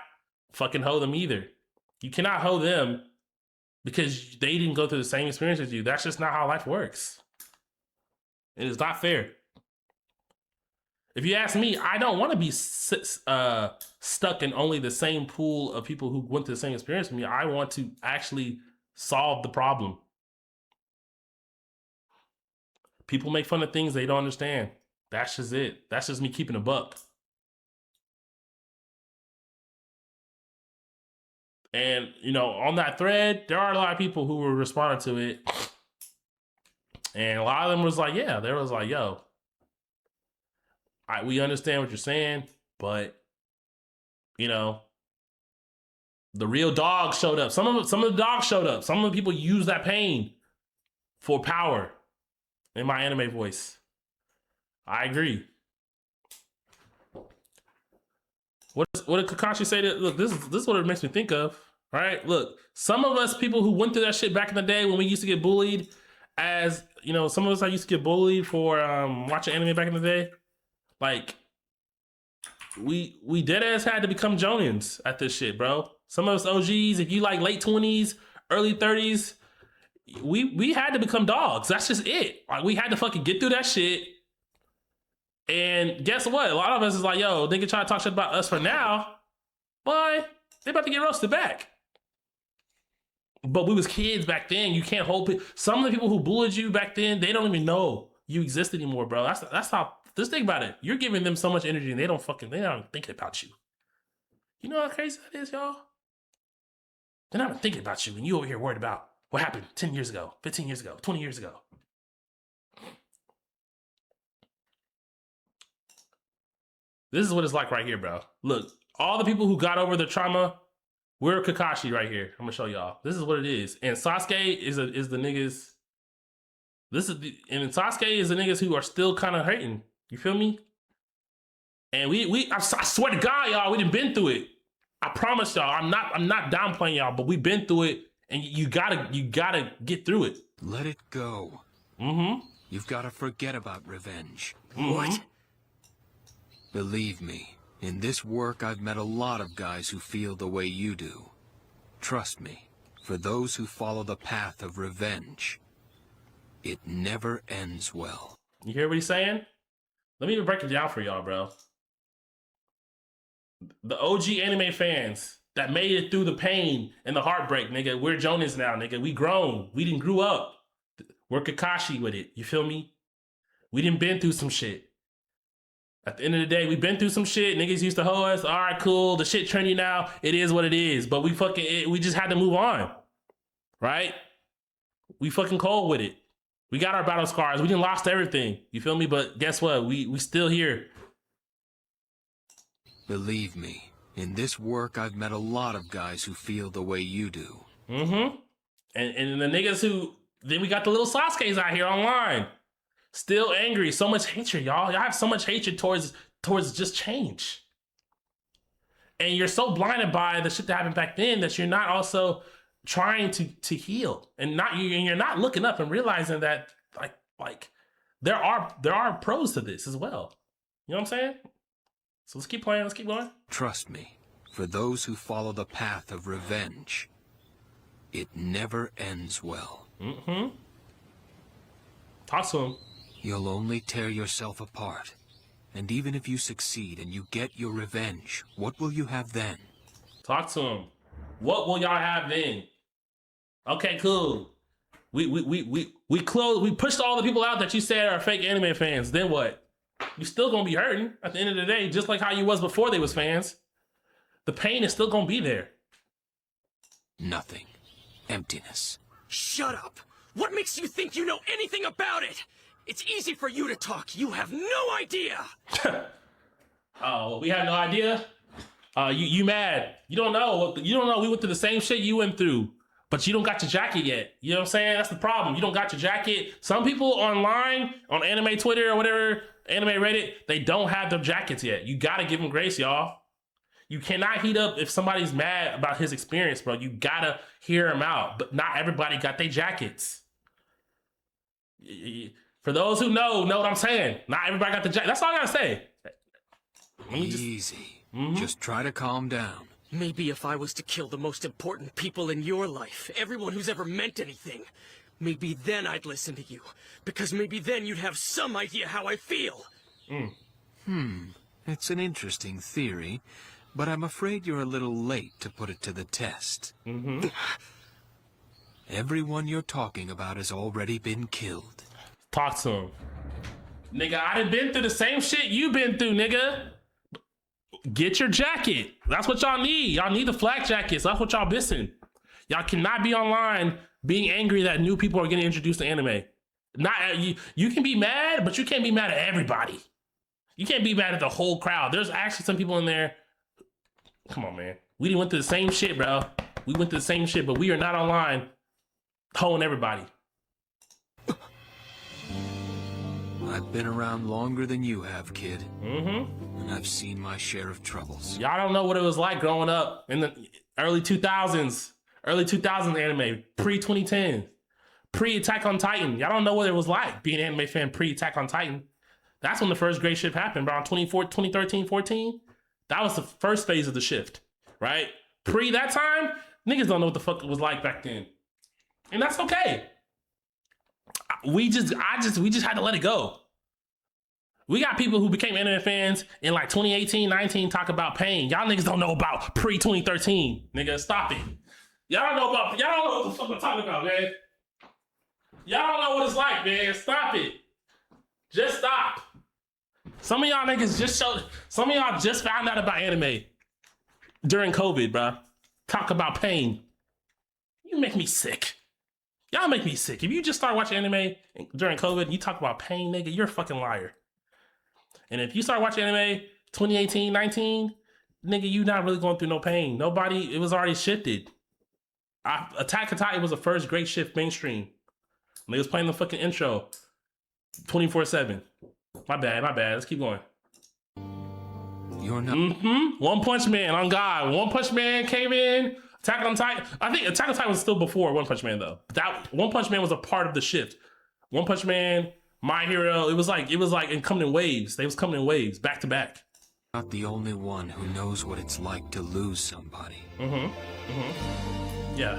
fucking hoe them either. You cannot hoe them because they didn't go through the same experience as you. That's just not how life works. It is not fair. If you ask me, I don't want to be stuck in only the same pool of people who went through the same experience with me. I want to actually solve the problem. People make fun of things they don't understand. That's just it. That's just me keeping a buck. And, you know, on that thread, there are a lot of people who were responding to it. And a lot of them was like, yeah, they was like, yo, we understand what you're saying, but, you know, the real dogs showed up. Some of the dogs showed up. Some of the people use that pain for power in my anime voice. I agree. What did Kakashi say? Look, this is what it makes me think of, right? Look, some of us people who went through that shit back in the day when we used to get bullied, as you know, some of us I used to get bullied for watching anime back in the day. Like, we dead ass had to become Jonins at this shit, bro. Some of us OGs, if you like late 20s, early 30s, we had to become dogs. That's just it. Like, we had to fucking get through that shit. And guess what? A lot of us is like, yo, they can try to talk shit about us for now, boy, they about to get roasted back. But we was kids back then. You can't hold some of the people who bullied you back then, they don't even know you exist anymore, bro. That's how, just think about it. You're giving them so much energy and they're not thinking about you. You know how crazy that is, y'all? They're not even thinking about you and you over here worried about what happened 10 years ago, 15 years ago, 20 years ago. This is what it's like right here, bro. Look, all the people who got over the trauma, we're Kakashi right here. I'm gonna show y'all. This is what it is. And Sasuke is the niggas. And Sasuke is the niggas who are still kind of hating. You feel me? And I swear to God, y'all, we done been through it. I promise y'all, I'm not downplaying y'all, but we've been through it, and you gotta get through it. Let it go. Mm-hmm. You've got to forget about revenge. Mm-hmm. What? Believe me, in this work I've met a lot of guys who feel the way you do. Trust me, for those who follow the path of revenge, it never ends well. You hear what he's saying? Let me even break it down for y'all, bro. The OG anime fans that made it through the pain and the heartbreak, nigga, we're Jonas now, nigga. We grown. We didn't grew up. We're Kakashi with it. You feel me? We didn't been through some shit. At the end of the day, we've been through some shit. Niggas used to hoe us. All right, cool. The shit trendy now. It is what it is. But we just had to move on. Right? We fucking cold with it. We got our battle scars. We done lost everything. You feel me? But guess what? We still here. Believe me, in this work I've met a lot of guys who feel the way you do. Mm-hmm. And the niggas who... Then we got the little Sasuke's out here online. Still angry. So much hatred, y'all. Y'all have so much hatred towards just change. And you're so blinded by the shit that happened back then that you're not also trying to heal. And you're not looking up and realizing that like there are pros to this as well. You know what I'm saying? So let's keep playing, let's keep going. Trust me, for those who follow the path of revenge, it never ends well. Mm-hmm. Talk to him. You'll only tear yourself apart. And even if you succeed and you get your revenge, what will you have then? Talk to him. What will y'all have then? Okay, cool. We pushed all the people out that you said are fake anime fans. Then what? You still gonna be hurting at the end of the day, just like how you was before they was fans. The pain is still gonna be there. Nothing. Emptiness. Shut up! What makes you think you know anything about it? It's easy for you to talk. You have no idea. Oh, we have no idea? You mad. You don't know. We went through the same shit you went through, but you don't got your jacket yet. You know what I'm saying? That's the problem. You don't got your jacket. Some people online, on anime Twitter or whatever, anime Reddit, they don't have their jackets yet. You gotta give them grace, y'all. You cannot heat up if somebody's mad about his experience, bro. You gotta hear him out. But not everybody got their jackets. For those who know what I'm saying. Not everybody got the jacket. That's all I gotta say. Easy. Just try to calm down. Maybe if I was to kill the most important people in your life, everyone who's ever meant anything, maybe then I'd listen to you. Because maybe then you'd have some idea how I feel. It's an interesting theory, but I'm afraid you're a little late to put it to the test. Everyone you're talking about has already been killed. Talk to him. Nigga, I done been through the same shit you been through, nigga. Get your jacket. That's what y'all need. Y'all need the flak jackets. That's what y'all missing. Y'all cannot be online being angry that new people are getting introduced to anime. Not you can be mad, but you can't be mad at everybody. You can't be mad at the whole crowd. There's actually some people in there. Come on, man. We went through the same shit, bro. We went through the same shit, but we are not online hoeing everybody. I've been around longer than you have, kid. Mm-hmm. And I've seen my share of troubles. Y'all don't know what it was like growing up in the early 2000s. Early 2000s anime, pre-2010, pre-Attack on Titan. Y'all don't know what it was like being an anime fan pre-Attack on Titan. That's when the first great shift happened, around 2013, 14. That was the first phase of the shift, right? Pre that time, niggas don't know what the fuck it was like back then. And that's okay. We just had to let it go. We got people who became anime fans in like 2018, 19 talk about pain. Y'all niggas don't know about pre-2013. Nigga, stop it. Y'all don't know what the fuck I'm talking about, man. Y'all don't know what it's like, man. Stop it. Just stop. Some of y'all niggas some of y'all just found out about anime during COVID, bro. Talk about pain. You make me sick. Y'all make me sick. If you just start watching anime during COVID and you talk about pain, nigga, you're a fucking liar. And if you start watching anime 2018, 19, nigga, you not really going through no pain. Nobody, it was already shifted. Attack on Titan was the first great shift mainstream. Niggas playing the fucking intro 24/7. My bad. Let's keep going. You're not. One Punch Man, on God. One Punch Man came in. Attack on Titan. I think Attack on Titan was still before One Punch Man, though. That One Punch Man was a part of the shift. One Punch Man, My Hero, it was like coming in waves. They was coming in waves, back to back. Not the only one who knows what it's like to lose somebody. Yeah.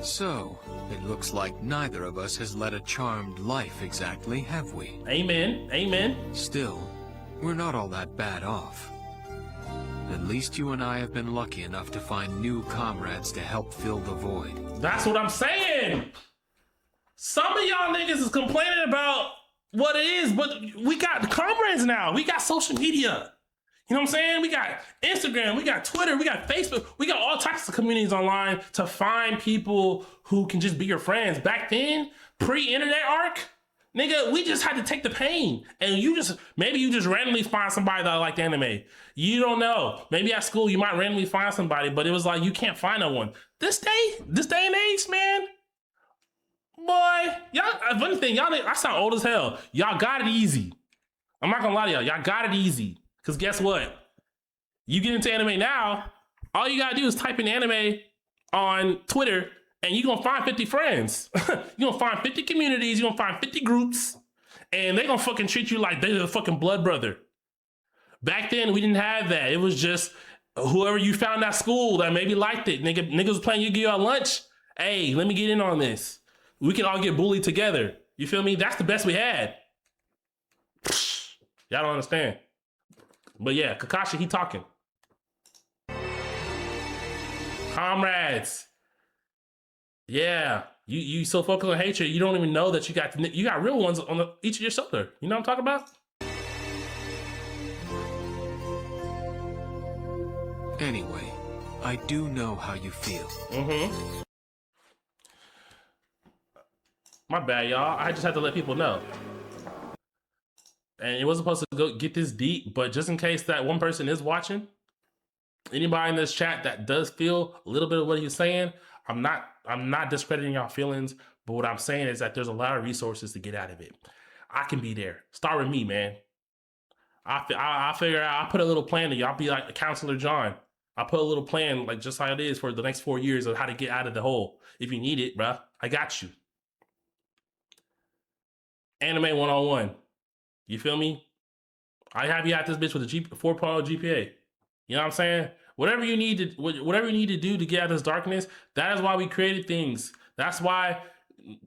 So, it looks like neither of us has led a charmed life exactly, have we? Amen. Still, we're not all that bad off. At least you and I have been lucky enough to find new comrades to help fill the void. That's what I'm saying. Some of y'all niggas is complaining about what it is, but we got comrades now. We got social media. You know what I'm saying? We got Instagram, we got Twitter, we got Facebook, we got all types of communities online to find people who can just be your friends. Back then, pre-internet arc, nigga, we just had to take the pain. And maybe you just randomly find somebody that liked anime. You don't know. Maybe at school you might randomly find somebody, but it was like you can't find no one. This day and age, man. Boy, y'all, one thing, I sound old as hell. Y'all got it easy. I'm not gonna lie to y'all. Y'all got it easy. Because guess what? You get into anime now, all you gotta do is type in anime on Twitter and you're gonna find 50 friends. You're gonna find 50 communities, you're gonna find 50 groups, and they're gonna fucking treat you like they're the fucking blood brother. Back then, we didn't have that. It was just whoever you found at school that maybe liked it. Niggas was playing Yu-Gi-Oh! At lunch. Hey, let me get in on this. We can all get bullied together. You feel me? That's the best we had. Y'all don't understand. But yeah, Kakashi, he talking. Comrades. Yeah, you so focused on hatred, you don't even know that you got real ones on each of your shoulder. You know what I'm talking about? Anyway, I do know how you feel. My bad, y'all. I just had to let people know. And it wasn't supposed to go get this deep, but just in case that one person is watching, anybody in this chat that does feel a little bit of what he's saying, I'm not discrediting y'all feelings, but what I'm saying is that there's a lot of resources to get out of it. I can be there. Start with me, man. I figure out, I put a little plan to y'all be like Counselor John. I put a little plan, like just how it is for the next 4 years of how to get out of the hole. If you need it, bruh, I got you. Anime 101. You feel me? I have you at this bitch with a 4.0 GPA. You know what I'm saying? Whatever you need to do to get out of this darkness, that is why we created things. That's why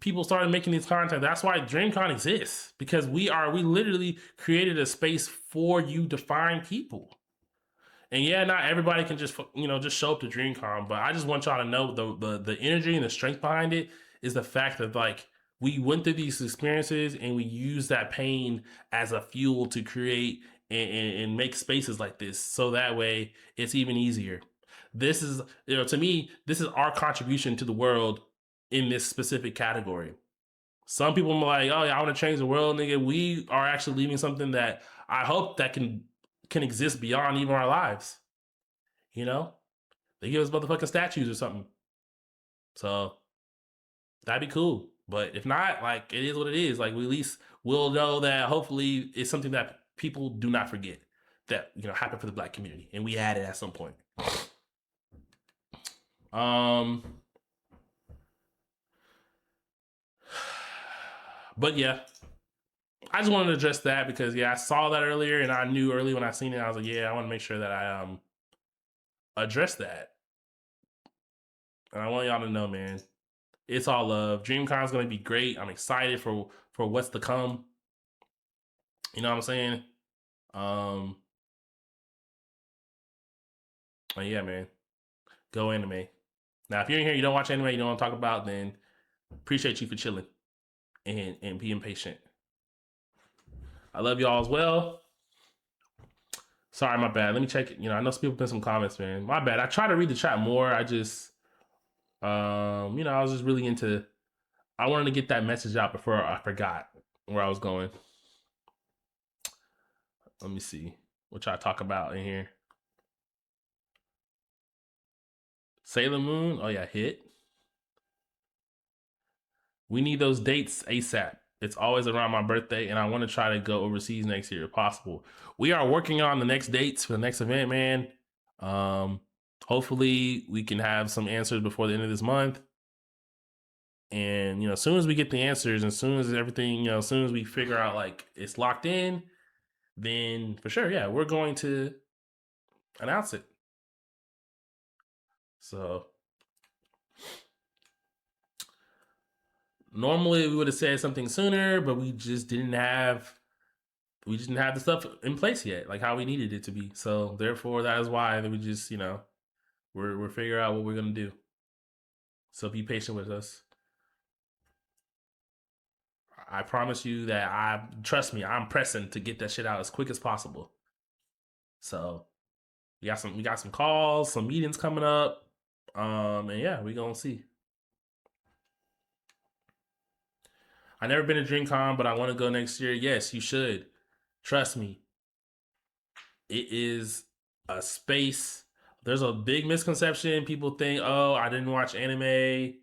people started making these content. That's why DreamCon exists, because we literally created a space for you to find people. And yeah, not everybody can just just show up to DreamCon, but I just want y'all to know the energy and the strength behind it is the fact that like we went through these experiences and we use that pain as a fuel to create and make spaces like this, so that way it's even easier. This is, to me, this is our contribution to the world in this specific category. Some people are like, oh yeah, I want to change the world, nigga. We are actually leaving something that I hope that can exist beyond even our lives. You know, they give us motherfucking statues or something. So that'd be cool. But if not, like, it is what it is. Like, we at least will know that hopefully it's something that people do not forget that happened for the Black community, and we had it at some point. But yeah, I just wanted to address that because I saw that earlier, and I knew early when I seen it, I was like, yeah, I want to make sure that I address that. And I want y'all to know, man, it's all love. DreamCon's gonna be great. I'm excited for what's to come. You know what I'm saying? But yeah, man, go anime. Now, if you're in here, you don't watch anime, you don't want to talk about, then appreciate you for chilling and being patient. I love y'all as well. Sorry, my bad. Let me check it. I know some people put some comments, man. My bad. I try to read the chat more. I just, I was just really into, I wanted to get that message out before I forgot where I was going. Let me see what y'all talk about in here. Sailor Moon. Oh yeah, hit. We need those dates ASAP. It's always around my birthday, and I want to try to go overseas next year if possible. We are working on the next dates for the next event, man. Hopefully we can have some answers before the end of this month. And, as soon as we get the answers, and as soon as everything, as soon as we figure out like it's locked in, then for sure, yeah, we're going to announce it. So normally we would have said something sooner, but we just didn't have the stuff in place yet, like how we needed it to be. So therefore, that is why we just, we're figuring out what we're gonna do. So be patient with us. I promise you that trust me, I'm pressing to get that shit out as quick as possible. So we got some calls, some meetings coming up. And yeah, we gonna see. I never been to DreamCon, but I want to go next year. Yes, you should. Trust me. It is a space. There's a big misconception. People think, oh, I didn't watch anime.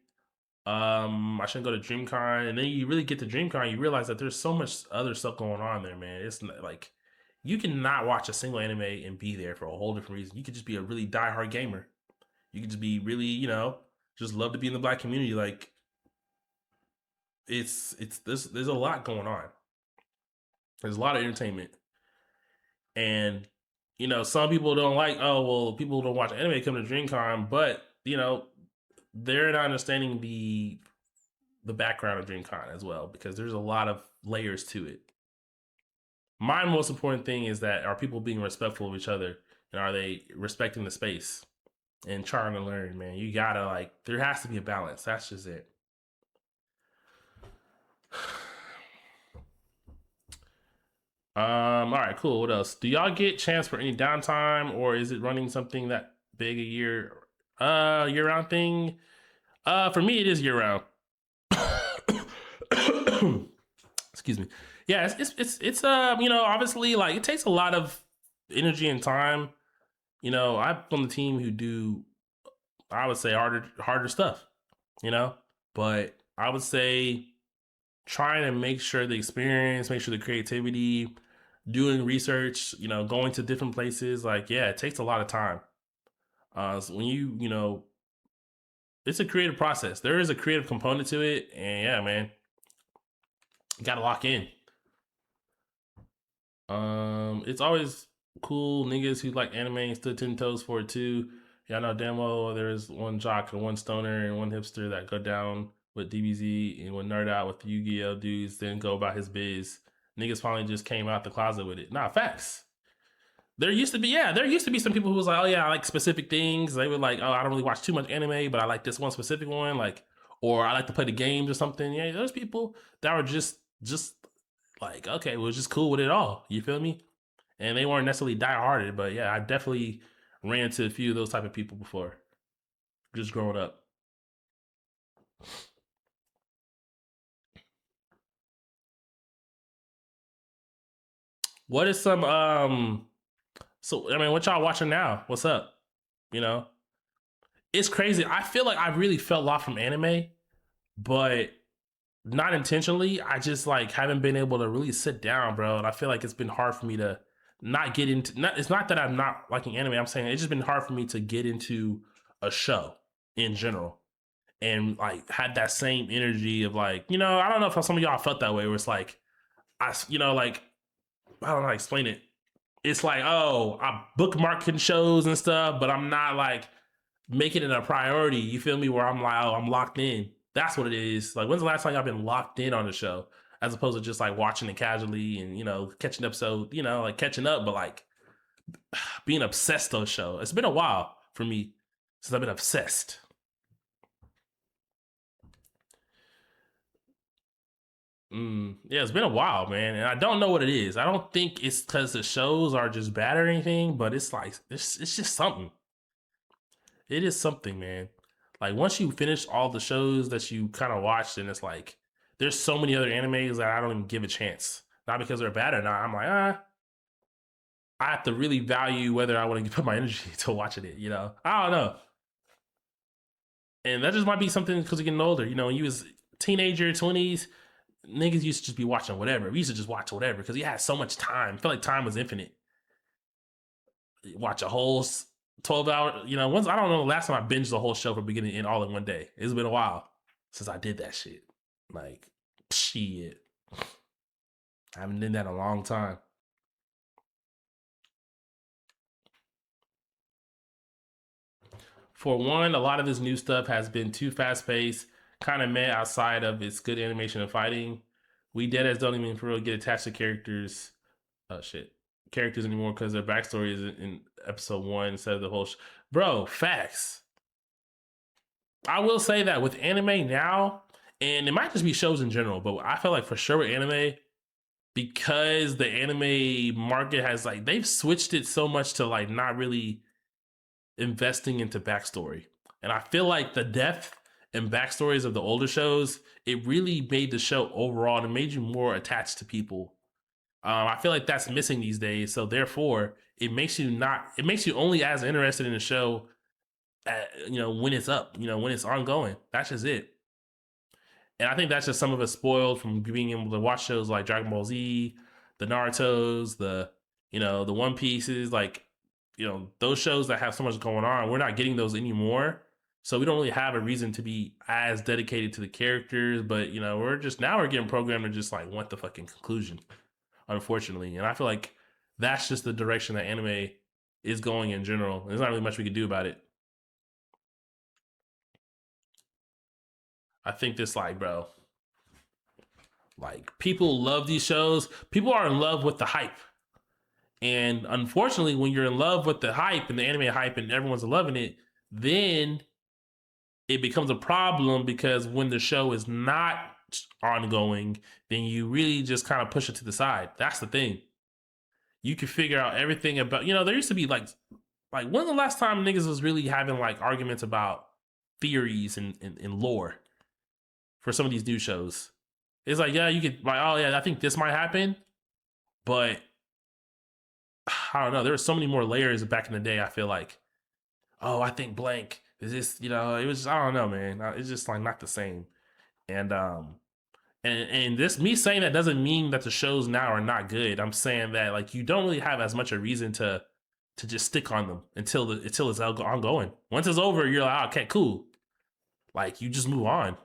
I shouldn't go to DreamCon. And then you really get to DreamCon, you realize that there's so much other stuff going on there, man. It's like you cannot watch a single anime and be there for a whole different reason. You could just be a really diehard gamer. You could just be really, just love to be in the Black community. Like there's a lot going on. There's a lot of entertainment. And some people don't like, oh well, people don't watch anime come to DreamCon, but they're not understanding the background of DreamCon as well, because there's a lot of layers to it. My most important thing is that are people being respectful of each other, and are they respecting the space and trying to learn, man? You gotta there has to be a balance. That's just it. All right, cool. What else? Do y'all get chance for any downtime, or is it running something that big a year round thing? For me, it is year round. Excuse me. Yeah, it's obviously it takes a lot of energy and time. I'm on the team who do, I would say, harder stuff. But I would say trying to make sure the experience, make sure the creativity, doing research, going to different places, it takes a lot of time. So when it's a creative process. There is a creative component to it, and yeah, man, you gotta lock in. It's always cool niggas who like anime and stood 10 toes for it too. Y'all know damn well there's one jock and one stoner and one hipster that go down with DBZ and with Nerd Out with Yu-Gi-Oh dudes, then go about his biz. Niggas finally just came out the closet with it. Nah, facts. There used to be, yeah, there used to be some people who was like, oh yeah, I like specific things. They were like, oh, I don't really watch too much anime, but I like this one specific one, like, or I like to play the games or something. Yeah, those people that were just like, okay, well, just cool with it all. You feel me? And they weren't necessarily die-hearted, but yeah, I definitely ran into a few of those type of people before, just growing up. What is some so I mean, what y'all watching now? What's up? You know? It's crazy. I feel like I really fell off from anime, but not intentionally. I just like haven't been able to really sit down, bro. And I feel like it's been hard for me to not get into not it's not that I'm not liking anime. I'm saying it's just been hard for me to get into a show in general. And like had that same energy of like, I don't know if some of y'all felt that way where it's like like I don't know how to explain it. It's like, oh, I'm bookmarking shows and stuff, but I'm not like making it a priority. You feel me? Where I'm like, oh, I'm locked in. That's what it is. Like, when's the last time y'all been locked in on the show, as opposed to just like watching it casually and catching episode, like catching up, but like being obsessed on the show. It's been a while for me since I've been obsessed. Yeah, it's been a while, man, and I don't know what it is. I don't think it's because the shows are just bad or anything, but it's like it's just something. It is something, man. Like once you finish all the shows that you kind of watched, and it's like there's so many other animes that I don't even give a chance. Not because they're bad or not. I'm like, I have to really value whether I want to put my energy to watching it. I don't know, and that just might be something because you're getting older. When you was teenager, 20s, niggas used to just be watching whatever. We used to just watch whatever because you had so much time. I feel like time was infinite. You watch a whole 12 hour, once I don't know the last time I binged the whole show from beginning to end all in one day. It's been a while since I did that shit. Like, shit. I haven't done that in a long time. For one, a lot of this new stuff has been too fast paced, kind of meh outside of its good animation and fighting. We dead as don't even for real get attached to characters. Oh shit. Characters anymore because their backstory is in episode one instead of the whole bro, facts. I will say that with anime now, and it might just be shows in general, but I feel like for sure with anime, because the anime market has like they've switched it so much to like not really investing into backstory. And I feel like the depth and backstories of the older shows, it really made the show overall and it made you more attached to people. I feel like that's missing these days. So therefore, it makes you only as interested in the show, when it's up, when it's ongoing. That's just it. And I think that's just some of us spoiled from being able to watch shows like Dragon Ball Z, the Naruto's, the One Pieces, like, those shows that have so much going on. We're not getting those anymore. So we don't really have a reason to be as dedicated to the characters. But, we're getting programmed to just like want the fucking conclusion, unfortunately. And I feel like that's just the direction that anime is going in general. There's not really much we can do about it. I think this like, bro, like people love these shows. People are in love with the hype. And unfortunately, when you're in love with the hype and the anime hype and everyone's loving it, then it becomes a problem because when the show is not ongoing, then you really just kind of push it to the side. That's the thing. You can figure out everything about, there used to be like when's the last time niggas was really having like arguments about theories and lore for some of these new shows? It's like, yeah, you could like, oh yeah, I think this might happen, but I don't know. There were so many more layers back in the day. I feel like, oh, I think blank is this. It was. I don't know, man. It's just like not the same. And this me saying that doesn't mean that the shows now are not good. I'm saying that like you don't really have as much a reason to just stick on them until it's ongoing. Once it's over, you're like, oh, okay, cool. Like you just move on.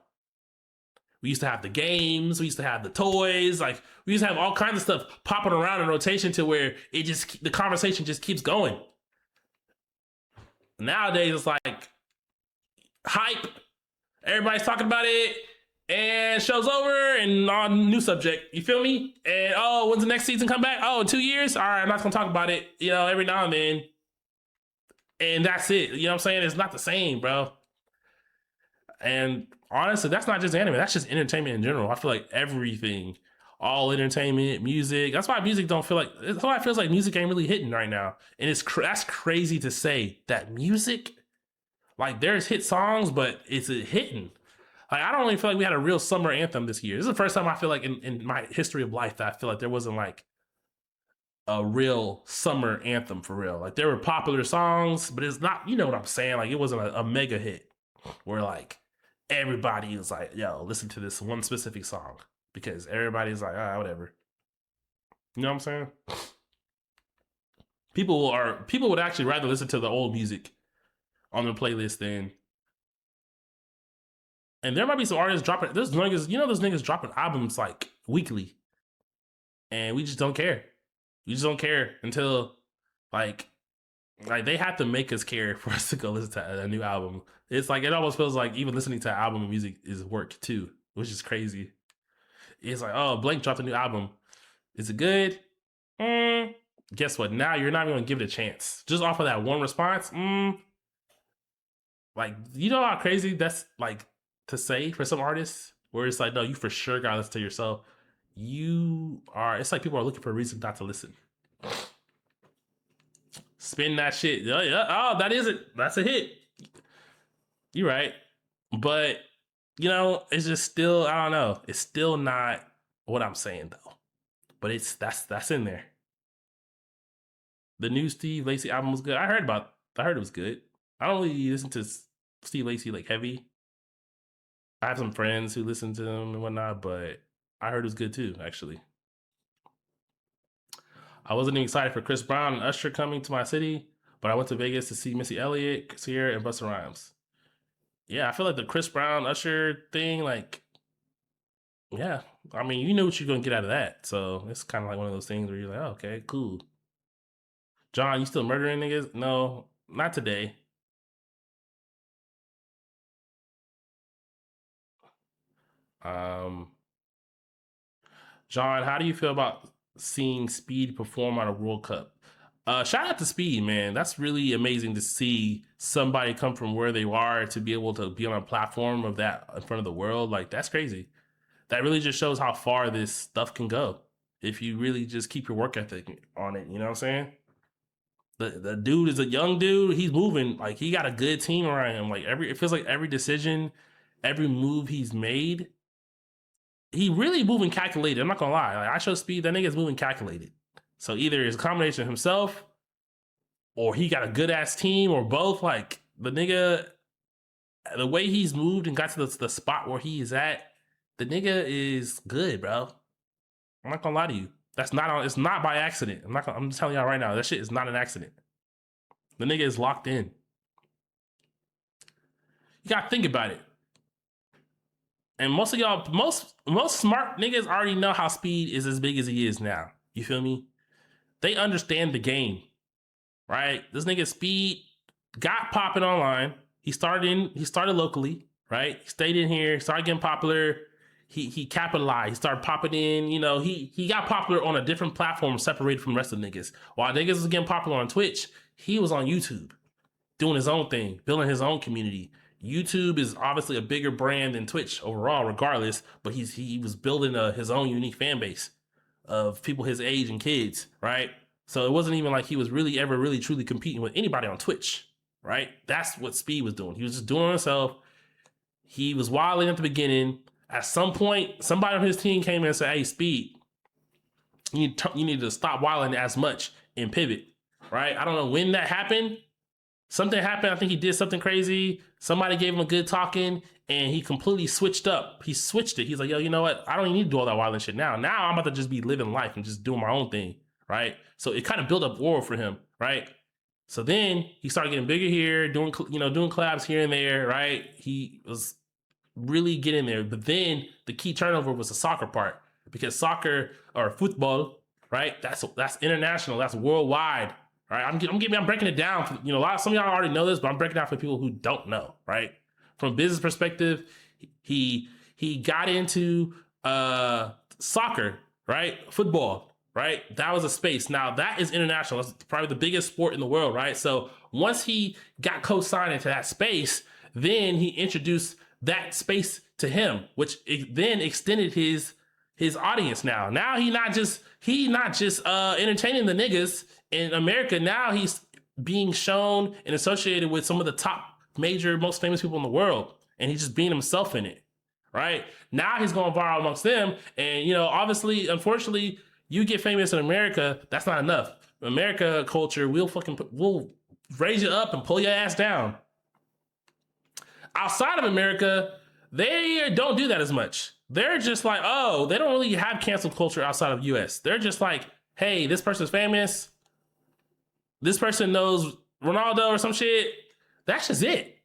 We used to have the games. We used to have the toys. Like we used to have all kinds of stuff popping around in rotation to where the conversation just keeps going. Nowadays, it's like hype. Everybody's talking about it. And show's over and on new subject. You feel me? And oh, when's the next season come back? Oh, in 2 years? All right, I'm not gonna talk about it, every now and then. And that's it. You know what I'm saying? It's not the same, bro. And honestly, that's not just anime. That's just entertainment in general. I feel like everything, all entertainment, music. That's why music don't feel like. That's why it feels like music ain't really hitting right now. And that's crazy to say that music, like there's hit songs, but it's hitting. Like I don't really feel like we had a real summer anthem this year. This is the first time I feel like in my history of life that I feel like there wasn't like a real summer anthem for real. Like there were popular songs, but it's not. You know what I'm saying? Like it wasn't a mega hit where like everybody was like, yo, listen to this one specific song because everybody's like, ah, whatever. You know what I'm saying? People would actually rather listen to the old music on their playlist than. And there might be some artists dropping. Those niggas dropping albums like weekly, and we just don't care. We just don't care until like they have to make us care for us to go listen to a new album. It's like it almost feels like even listening to an album of music is work too, which is crazy. It's like, oh, Blank dropped a new album. Is it good? Guess what? Now you're not even gonna give it a chance. Just off of that one response. Like, you know how crazy that's like to say for some artists? Where it's like, no, you for sure gotta listen to yourself. It's like people are looking for a reason not to listen. Spin that shit. Oh, that is it. That's a hit. You're right. But, it's just still, I don't know. It's still not what I'm saying though. But that's in there. The new Steve Lacy album was good. I heard it was good. I don't really listen to Steve Lacy like heavy. I have some friends who listen to him and whatnot, but I heard it was good too, actually. I wasn't even excited for Chris Brown and Usher coming to my city, but I went to Vegas to see Missy Elliott, Sierra, and Busta Rhymes. Yeah, I feel like the Chris Brown Usher thing, like, yeah. I mean, you know what you're gonna get out of that, so it's kind of like one of those things where you're like, oh, okay, cool. John, you still murdering niggas? No, not today. John, how do you feel about seeing Speed perform at a World Cup? Shout out to Speed, man. That's really amazing to see somebody come from where they are to be able to be on a platform of that in front of the world. Like, that's crazy. That really just shows how far this stuff can go if you really just keep your work ethic on it. You know what I'm saying? The dude is a young dude. He's moving. Like, he got a good team around him. Like, it feels like every decision, every move he's made, he really moving calculated. I'm not gonna lie. Like, I show Speed, that nigga's moving calculated. So either it's a combination of himself, or he got a good ass team, or both. Like the nigga, the way he's moved and got to the spot where he is at, the nigga is good, bro. I'm not gonna lie to you. It's not by accident. I'm just telling y'all right now, that shit is not an accident. The nigga is locked in. You gotta think about it. And most of y'all, most smart niggas already know how Speed is as big as he is now. You feel me? They understand the game, right? This nigga Speed got popping online. He started locally, right? He stayed in here, started getting popular. He capitalized. He started popping in. He got popular on a different platform separated from the rest of the niggas. While niggas was getting popular on Twitch, he was on YouTube, doing his own thing, building his own community. YouTube is obviously a bigger brand than Twitch overall, regardless, but he was building his own unique fan base of people his age and kids, right? So it wasn't even like he was really ever really truly competing with anybody on Twitch, right? That's what Speed was doing. He was just doing it himself. He was wilding at the beginning. At some point, somebody on his team came in and said, hey, Speed, you need to stop wilding as much and pivot, right? I don't know when that happened. Something happened. I think he did something crazy. Somebody gave him a good talking, and he completely switched up. He switched it. He's like, yo, you know what? I don't even need to do all that wild and shit now. Now I'm about to just be living life and just doing my own thing, right? So it kind of built up war for him, right? So then he started getting bigger here, doing collabs here and there, right? He was really getting there. But then the key turnover was the soccer part, because soccer or football, right? That's international. That's worldwide. Right, I'm breaking it down. For, some of y'all already know this, but I'm breaking it down for people who don't know. Right, from a business perspective, he he got into soccer, right? Football, right? That was a space. Now that is international. That's probably the biggest sport in the world, right? So once he got co-signed into that space, then he introduced that space to him, which then extended his audience. Now he not just entertaining the niggas in America. Now he's being shown and associated with some of the top major, most famous people in the world, and he's just being himself in it. Right now, he's going viral amongst them, and obviously, unfortunately, you get famous in America, that's not enough. America culture, we'll raise you up and pull your ass down. Outside of America, they don't do that as much. They're just like, oh, they don't really have cancel culture outside of US. They're just like, hey, this person's famous. This person knows Ronaldo or some shit. That's just it.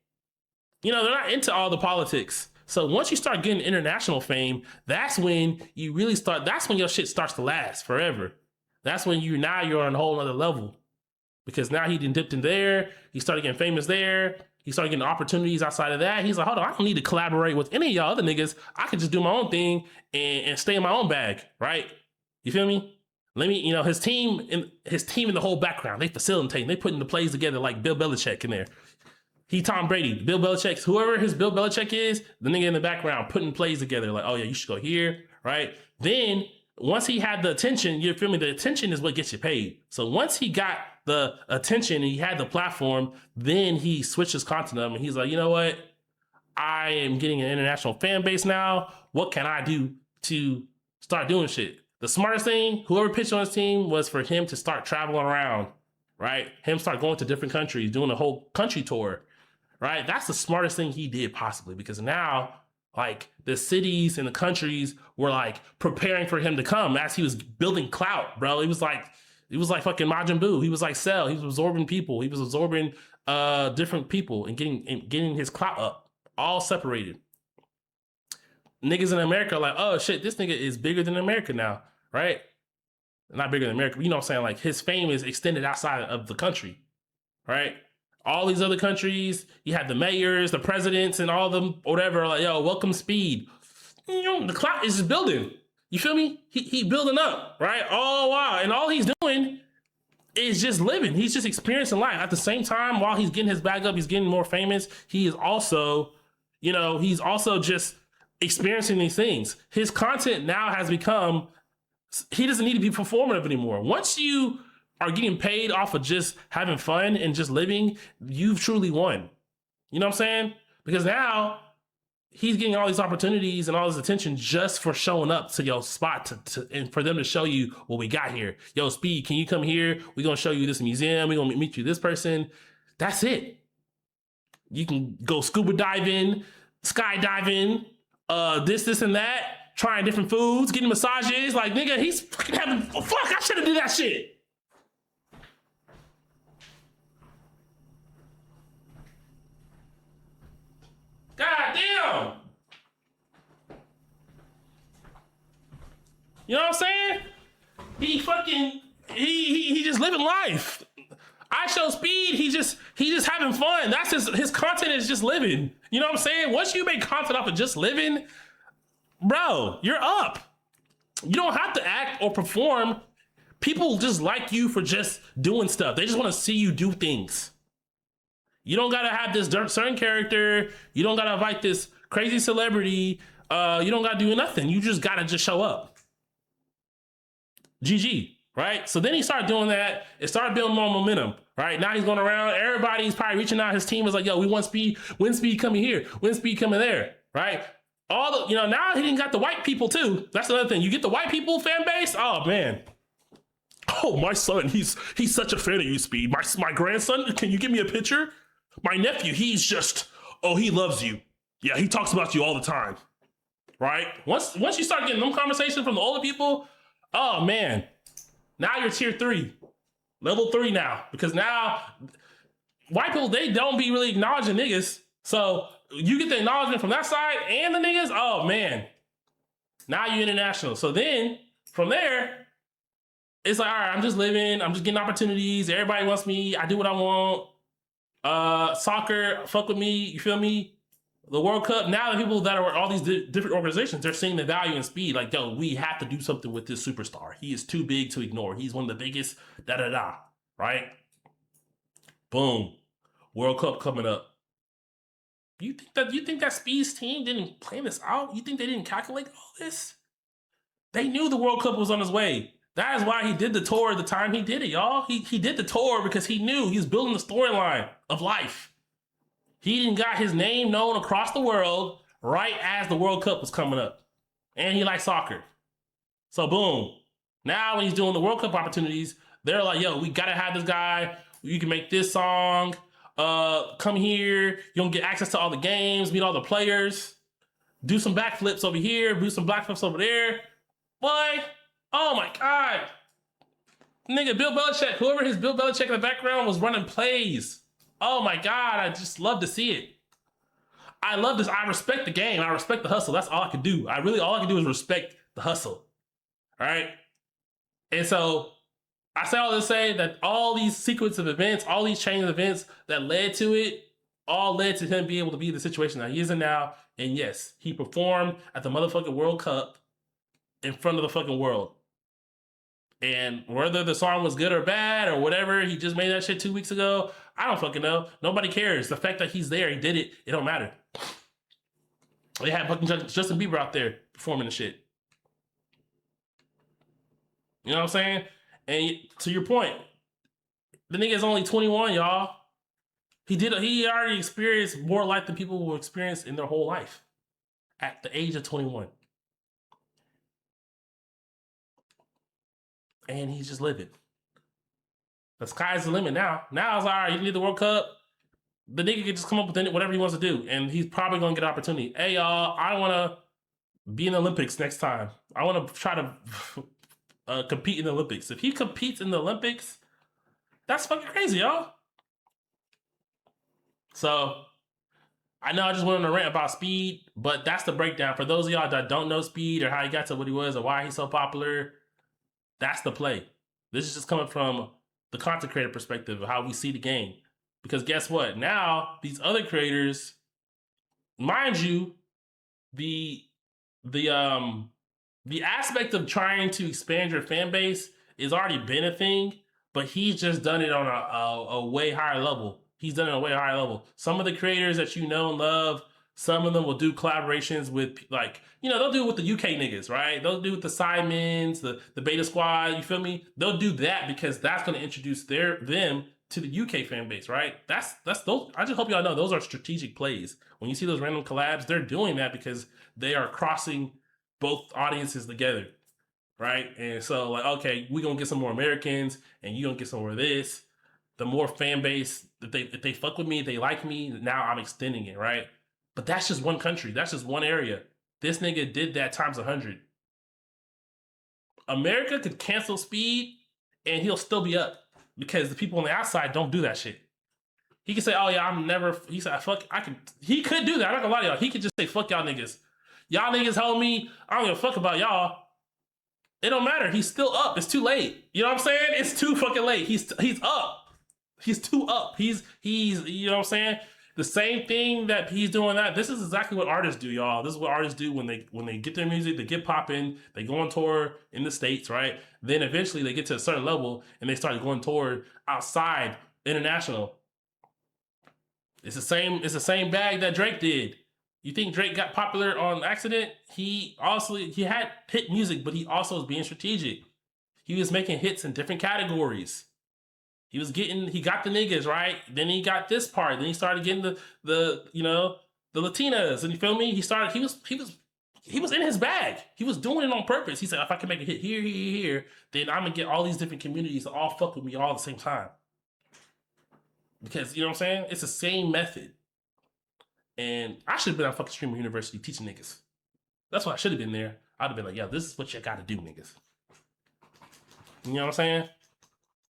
They're not into all the politics. So once you start getting international fame, that's when you really that's when your shit starts to last forever. That's when you're on a whole other level. Because now he done dipped in there. He started getting famous there. He started getting opportunities outside of that. He's like, hold on, I don't need to collaborate with any of y'all other niggas. I could just do my own thing and stay in my own bag, right? You feel me? His team in the whole background, they facilitate, they putting the plays together like Bill Belichick in there. He Tom Brady, Bill Belichick, whoever his Bill Belichick is, the nigga in the background putting plays together like, oh yeah, you should go here, right? Then once he had the attention, you feel me? The attention is what gets you paid. So once he got the attention and he had the platform, then he switched his content up and he's like, you know what? I am getting an international fan base now. What can I do to start doing shit? The smartest thing, whoever pitched on his team, was for him to start traveling around, right? Him start going to different countries, doing a whole country tour. Right? That's the smartest thing he did possibly, because now like the cities and the countries were like preparing for him to come as he was building clout, bro. It was like fucking Majin Buu. He was like Cell. He was absorbing people. He was absorbing different people and getting his clout up, all separated. Niggas in America are like, oh shit, this nigga is bigger than America now, right? Not bigger than America, but you know what I'm saying? Like his fame is extended outside of the country, right? All these other countries, you had the mayors, the presidents, and all of them, whatever, like, yo, welcome Speed. The clout is just building. You feel me? He building up, right? Oh, wow. And all he's doing is just living. He's just experiencing life. At the same time, while he's getting his bag up, he's getting more famous, he is also, he's also just experiencing these things. His content now has become, he doesn't need to be performative anymore. Once you are getting paid off of just having fun and just living, you've truly won. You know what I'm saying? Because now he's getting all these opportunities and all this attention just for showing up to your spot and for them to show you what we got here. Yo, Speed, can you come here? We're going to show you this museum. We're going to meet you this person. That's it. You can go scuba diving, skydiving, this and that, trying different foods, getting massages. Like, nigga, he's fucking having, I should have did that shit. God damn. You know what I'm saying? He just living life. I Show Speed, he just having fun. That's his content is just living. You know what I'm saying? Once you make content off of just living, bro, you're up. You don't have to act or perform. People just like you for just doing stuff. They just want to see you do things. You don't gotta have this certain character. You don't gotta invite this crazy celebrity. You don't gotta do nothing. You just gotta just show up. GG, right? So then he started doing that. It started building more momentum, right? Now he's going around. Everybody's probably reaching out. His team is like, yo, we want Speed. When Speed coming here? When Speed coming there, right? All the, now he didn't got the white people too. That's another thing. You get the white people fan base. Oh man. Oh, my son, he's such a fan of you, Speed. My grandson, can you give me a picture? My nephew, he's just, oh, he loves you. Yeah, he talks about you all the time, right? Once you start getting them conversations from the older people, oh man, now you're tier 3, level 3 now, because now white people, they don't be really acknowledging niggas. So you get the acknowledgement from that side and the niggas, oh man, now you're international. So then from there, it's like, all right, I'm just living, I'm just getting opportunities. Everybody wants me. I do what I want. Soccer, fuck with me. You feel me? the World Cup, now the people that are all these different organizations, they're seeing the value in Speed. Like, yo, we have to do something with this superstar. He is too big to ignore. He's one of the biggest, right? Boom. World Cup coming up. You think that Speed's team didn't plan this out? You think they didn't calculate all this? They knew the World Cup was on his way. That is why he did the tour the time he did it, y'all. He did the tour because he knew he was building the storyline of life. He didn't got his name known across the world right as the World Cup was coming up. And he likes soccer. So boom. Now when he's doing the World Cup opportunities, they're like, yo, we gotta have this guy. You can make this song. Come here. You'll get access to all the games, meet all the players. Do some backflips over here, do some backflips over there. Boy, oh my God. Nigga, Bill Belichick, whoever his Bill Belichick in the background was running plays. Oh my God, I just love to see it. I love this. I respect the game. I respect the hustle. That's all I can do. All I can do is respect the hustle. All right? And so I say all this to say that all these sequence of events, all these chain of events that led to it, all led to him being able to be in the situation that he is in now. And yes, he performed at the motherfucking World Cup in front of the fucking world. And whether the song was good or bad or whatever, he just made that shit 2 weeks ago. I don't fucking know. Nobody cares. The fact that he's there, he did it, it don't matter. They had fucking Justin Bieber out there performing the shit. You know what I'm saying? And to your point, the nigga is only 21, y'all. He already experienced more life than people will experience in their whole life at the age of 21. And he's just living. The sky's the limit now. Now it's like, all right, you need the World Cup. The nigga can just come up with whatever he wants to do. And he's probably going to get an opportunity. Hey, y'all, I want to be in the Olympics next time. I want to try to compete in the Olympics. If he competes in the Olympics, that's fucking crazy, y'all. So, I know I just went on a rant about Speed, but that's the breakdown. For those of y'all that don't know Speed or how he got to what he was or why he's so popular, that's the play. This is just coming from the content creator perspective of how we see the game. Because guess what? Now, these other creators, mind you, the aspect of trying to expand your fan base is already been a thing, but he's just done it on a way higher level. He's done it on a way higher level. Some of the creators that you know and love, some of them will do collaborations with, like, they'll do it with the UK niggas, right? They'll do it with the Simons, the Beta Squad, you feel me? They'll do that because that's going to introduce them to the UK fan base, right? That's those. I just hope y'all know those are strategic plays. When you see those random collabs, they're doing that because they are crossing both audiences together, right? And so, like, okay, we're going to get some more Americans and you're going to get some more of this. The more fan base, if they fuck with me, they like me, now I'm extending it, right? But that's just one country. That's just one area. This nigga did that times 100. America could cancel Speed and he'll still be up because the people on the outside don't do that shit. He could say, oh yeah, he said, fuck, he could do that. I'm not gonna lie to y'all. He could just say, fuck y'all niggas. Y'all niggas hold me. I don't give a fuck about y'all. It don't matter. He's still up. It's too late. You know what I'm saying? It's too fucking late. He's up. He's too up. He's, you know what I'm saying? The same thing that he's doing that. This is exactly what artists do, y'all. This is what artists do when they get their music, they get popping, they go on tour in the States, right? Then eventually they get to a certain level and they start going tour outside, international. It's the same bag that Drake did. You think Drake got popular on accident? He had hit music, but he also was being strategic. He was making hits in different categories. He got the niggas, right? Then he got this part. Then he started getting the Latinas. And you feel me? He was in his bag. He was doing it on purpose. He said, if I can make a hit here, then I'm gonna get all these different communities to all fuck with me all at the same time. Because, you know what I'm saying? It's the same method. And I should have been at fucking Streamer University teaching niggas. That's why I should have been there. I'd have been like, yo, this is what you gotta do, niggas. You know what I'm saying?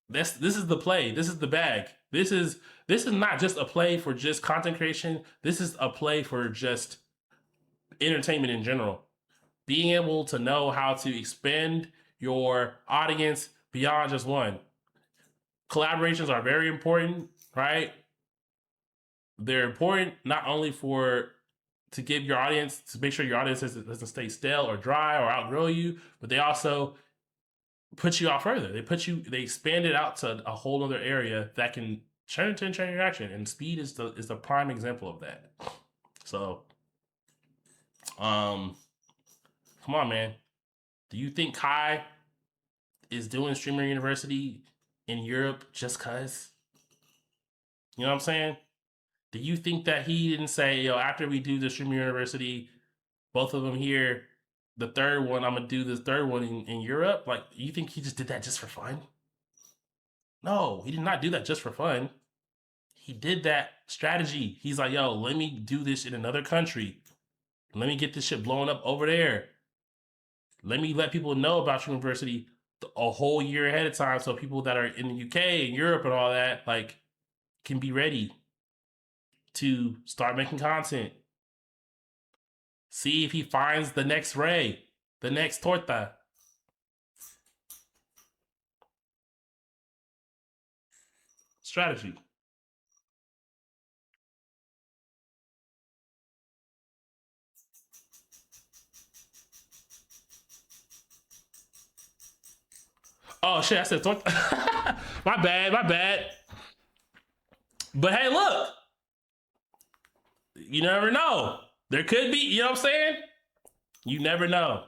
This is the play. This is the bag. This is not just a play for just content creation. This is a play for just entertainment in general. Being able to know how to expand your audience beyond just one. Collaborations are very important, right? They're important not only for to give your audience, to make sure your audience doesn't stay stale or dry or outgrow you, but they also put you out further. They expand it out to a whole other area that can turn into interaction, and speed is the prime example of that. So, come on, man. Do you think Kai is doing Streamer University in Europe just cause? You know what I'm saying? Do you think that he didn't say, yo, after we do the Streamer University, both of them here, the third one, I'm gonna do this third one in Europe? Like, you think he just did that just for fun? No, he did not do that just for fun. He did that strategy. He's like, yo, let me do this in another country. Let me get this shit blowing up over there. Let me let people know about university a whole year ahead of time, so people that are in the UK and Europe and all that, like, can be ready to start making content. See if he finds the next Ray, the next Torta. Strategy. Oh shit, I said Torta. My bad. But hey, look. You never know. There could be, you know what I'm saying? You never know.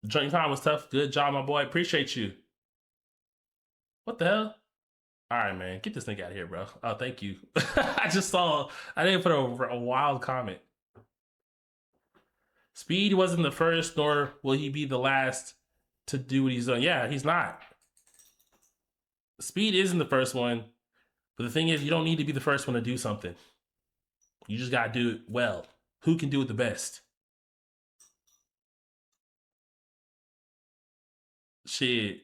Joint time was tough. Good job, my boy. Appreciate you. What the hell? All right, man. Get this nigga out of here, bro. Oh, thank you. I didn't put a wild comment. Speed wasn't the first, nor will he be the last to do what he's done. Yeah, he's not. Speed isn't the first one, but the thing is, you don't need to be the first one to do something. You just gotta do it well. Who can do it the best? Shit.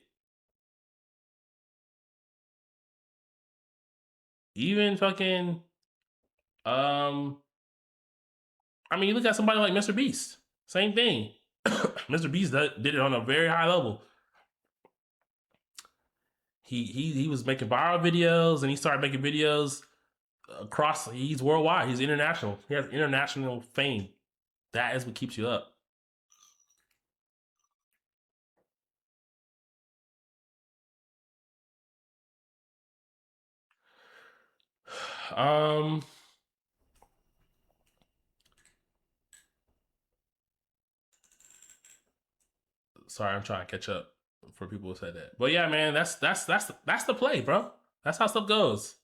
Even fucking, I mean, you look at somebody like Mr. Beast. Same thing. Mr. Beast did it on a very high level. He was making viral videos, and he started making videos across. He's worldwide. He's international. He has international fame. That is what keeps you up. Sorry, I'm trying to catch up for people who said that. But yeah, man, that's the play, bro. That's how stuff goes.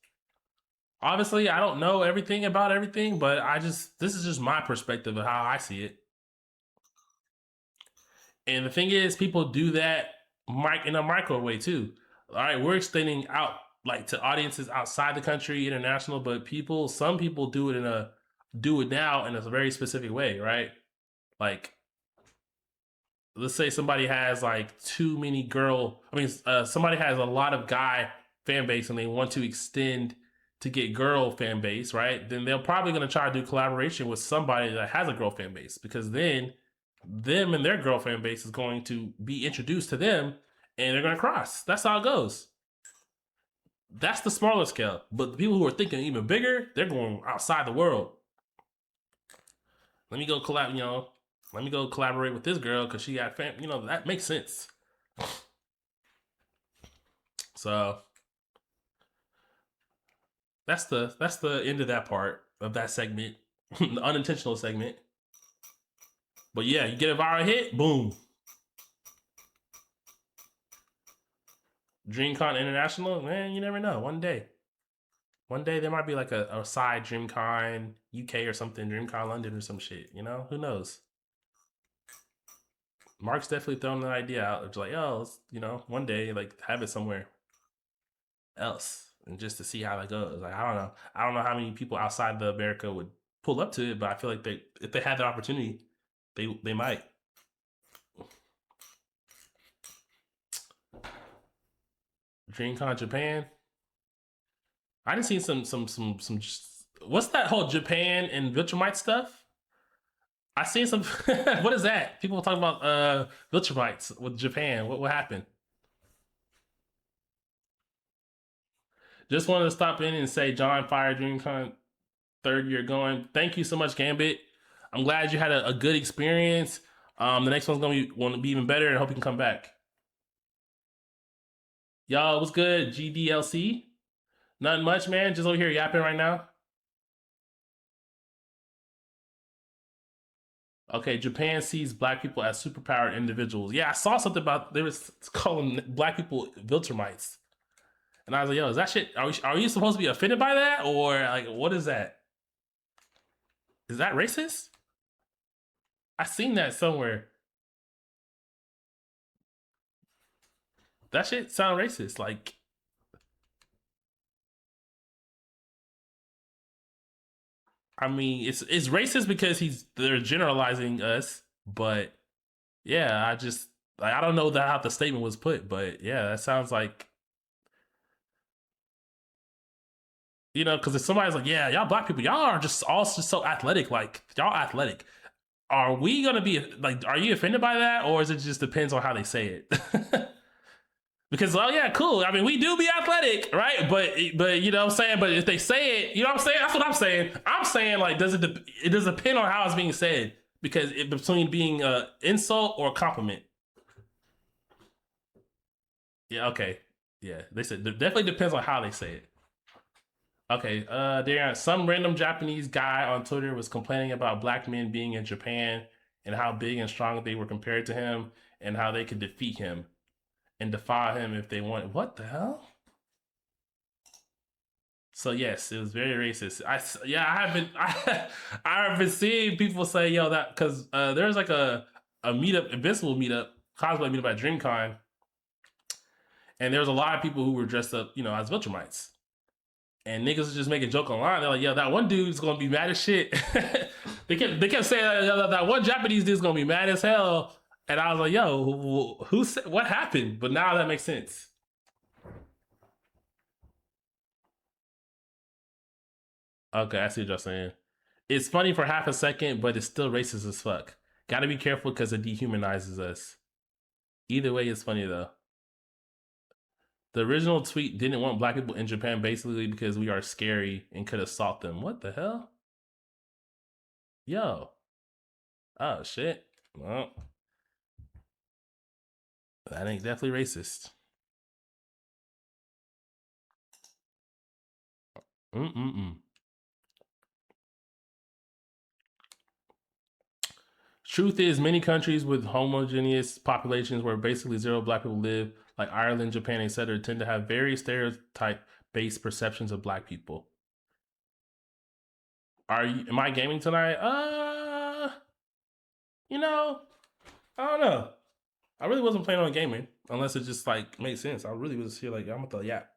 Obviously, I don't know everything about everything, but this is just my perspective of how I see it. And the thing is, people do that in a micro way too. All right, we're extending out like to audiences outside the country, international, but some people do it now in a very specific way, right? Like, let's say somebody has like somebody has a lot of guy fan base and they want to extend to get girl fan base, right? Then they're probably going to try to do collaboration with somebody that has a girl fan base, because then them and their girl fan base is going to be introduced to them and they're going to cross. That's how it goes. That's the smaller scale. But the people who are thinking even bigger, they're going outside the world. Let me go collaborate with this girl because she got fan. That makes sense. So that's the end of that part of that segment, the unintentional segment. But yeah, you get a viral hit, boom. DreamCon International, man, you never know. One day there might be like a side DreamCon UK or something, DreamCon London or some shit. Who knows? Mark's definitely throwing that idea out. It's like, oh, let's, one day, like, have it somewhere else, and just to see how that goes. Like, I don't know how many people outside the America would pull up to it, but I feel like if they had the opportunity, they might. DreamCon Japan. I done seen some. What's that whole Japan and Viltrumite stuff? I seen some. What is that? People talking about Viltrumites with Japan. What happened? Just wanted to stop in and say, John, Fire DreamCon 3rd year going. Thank you so much, Gambit. I'm glad you had a good experience. The next one's going to be even better, and I hope you can come back. Y'all, what's good? GDLC? Nothing much, man. Just over here yapping right now. Okay, Japan sees black people as superpowered individuals. Yeah, I saw something about they was calling black people Viltrumites. And I was like, yo, is that shit? Are you supposed to be offended by that? Or like, what is that? Is that racist? I seen that somewhere. That shit sound racist. Like, I mean, it's racist because they're generalizing us, but yeah, I don't know how the statement was put, but yeah, that sounds like, you know, because if somebody's like, yeah, y'all black people, y'all are just all just so athletic, like y'all athletic. Are we gonna be like, are you offended by that, or is it just depends on how they say it? Because, oh yeah, cool. I mean, we do be athletic, right? But you know what I'm saying? But if they say it, you know what I'm saying? That's what I'm saying. I'm saying, like, it does depend on how it's being said. Because between being an insult or a compliment. Yeah, okay. Yeah, they said it definitely depends on how they say it. Okay, there some random Japanese guy on Twitter was complaining about black men being in Japan and how big and strong they were compared to him and how they could defeat him and defy him if they wanted. What the hell? So yes, it was very racist. I have been seeing people say, yo, that because there's like a meetup, Invincible meetup, cosplay meetup at DreamCon, and there was a lot of people who were dressed up, you know, as Viltrumites. And niggas was just making a joke online. They're like, yo, that one dude's gonna be mad as shit. they kept saying that one Japanese dude's gonna be mad as hell. And I was like, yo, who said what happened? But now that makes sense. Okay, I see what you're saying. It's funny for half a second, but it's still racist as fuck. Gotta be careful because it dehumanizes us. Either way, it's funny though. The original tweet didn't want black people in Japan basically because we are scary and could assault them. What the hell? Yo. Oh, shit. Well, that ain't definitely racist. Truth is, many countries with homogeneous populations where basically zero black people live, like Ireland, Japan, etc., tend to have very stereotype-based perceptions of black people. Am I gaming tonight? You know, I don't know. I really wasn't planning on gaming unless it just like made sense. I really was here like I'm gonna yap.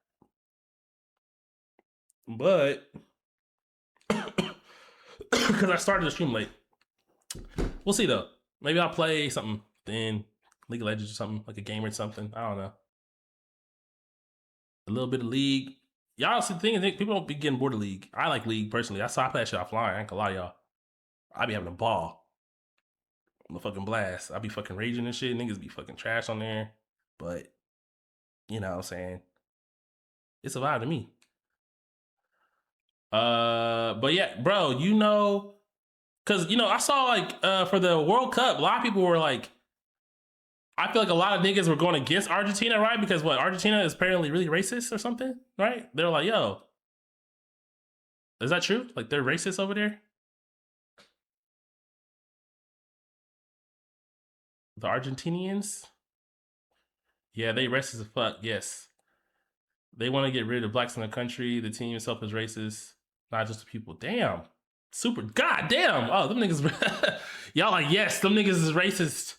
But because I started the stream late. We'll see though. Maybe I'll play something then, League of Legends or something, like a game or something. I don't know. A little bit of League. Y'all see the thing is people don't be getting bored of League. I like League personally. That's why I play that shit offline. I ain't gonna lie, y'all. I be having a ball. I'm a fucking blast. I be fucking raging and shit. Niggas be fucking trash on there. But you know what I'm saying? It's a vibe to me. But yeah, bro, you know, cause you know, I saw like for the World Cup, a lot of people were like, I feel like a lot of niggas were going against Argentina, right? Because what, Argentina is apparently really racist or something, right? They're like, yo, is that true? Like they're racist over there? The Argentinians? Yeah, they racist as fuck, yes. They want to get rid of blacks in the country. The team itself is racist, not just the people. Damn. Super. God damn. Oh, them niggas. Y'all like, yes, them niggas is racist.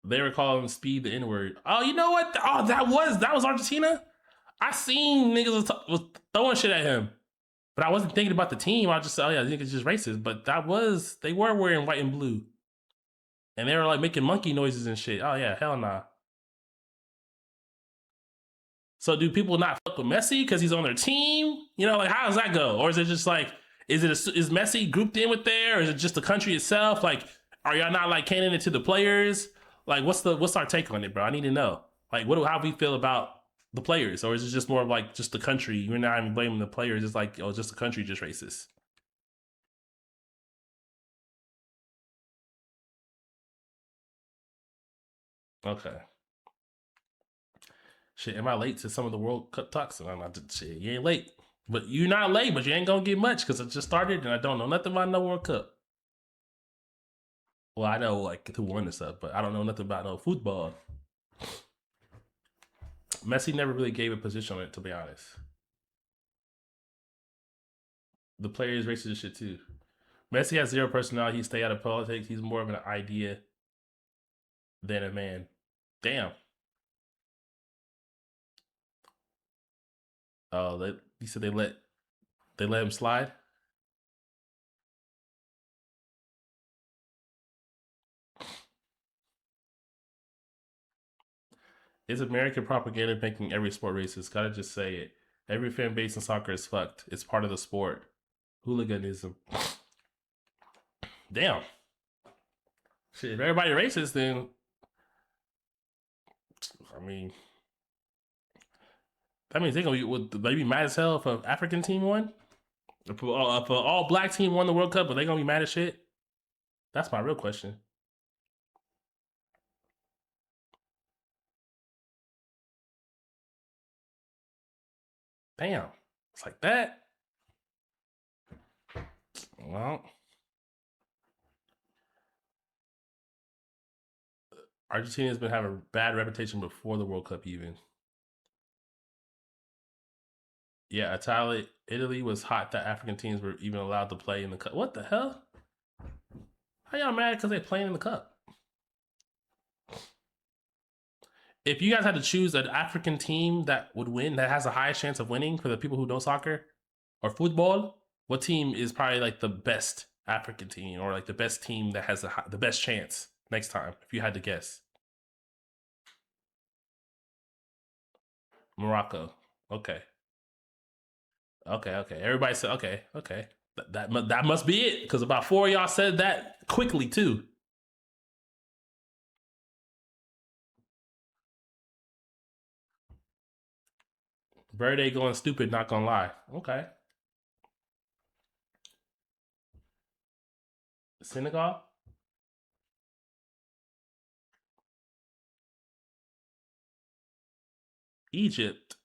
They were calling Speed the N-word. Oh, you know what? Oh, that was Argentina? I seen niggas was throwing shit at him. But I wasn't thinking about the team. I just said, oh yeah, niggas just racist. But they were wearing white and blue. And they were like making monkey noises and shit. Oh yeah, hell nah. So do people not fuck with Messi because he's on their team? You know, like how does that go? Or is it just like, is Messi grouped in with there? Or is it just the country itself? Like, are y'all not like candidates to the players? Like, what's our take on it, bro? I need to know. Like, how we feel about the players, or is it just more of like just the country? You're not even blaming the players. It's like, oh, just the country just racist. Okay. Shit, am I late to some of the World Cup talks? And I'm not. Shit, you ain't late, but you're not late, but you ain't gonna get much because it just started and I don't know nothing about no World Cup. Well, I know like who won and stuff, but I don't know nothing about no football. Messi never really gave a position on it, to be honest. The players racist as shit too. Messi has zero personality. He stay out of politics. He's more of an idea than a man. Damn. Oh, you said they let him slide. Is American propaganda making every sport racist? Gotta just say it. Every fan base in soccer is fucked. It's part of the sport. Hooliganism. Damn. Shit, if everybody racist, then I mean, that means they gonna be would they be mad as hell if an African team won? If an all black team won the World Cup, are they gonna be mad as shit? That's my real question. Damn, it's like that. Well, Argentina's been having a bad reputation before the World Cup, even. Yeah, Italy was hot that African teams were even allowed to play in the cup. What the hell? How y'all mad because they playing in the cup? If you guys had to choose an African team that would win, that has the highest chance of winning for the people who know soccer or football, what team is probably like the best African team or like the best team that has the best chance next time? If you had to guess, Morocco. Okay, okay. Everybody said okay. That must be it because about four of y'all said that quickly too. Verde going stupid, not gonna lie. Okay. Senegal? Egypt.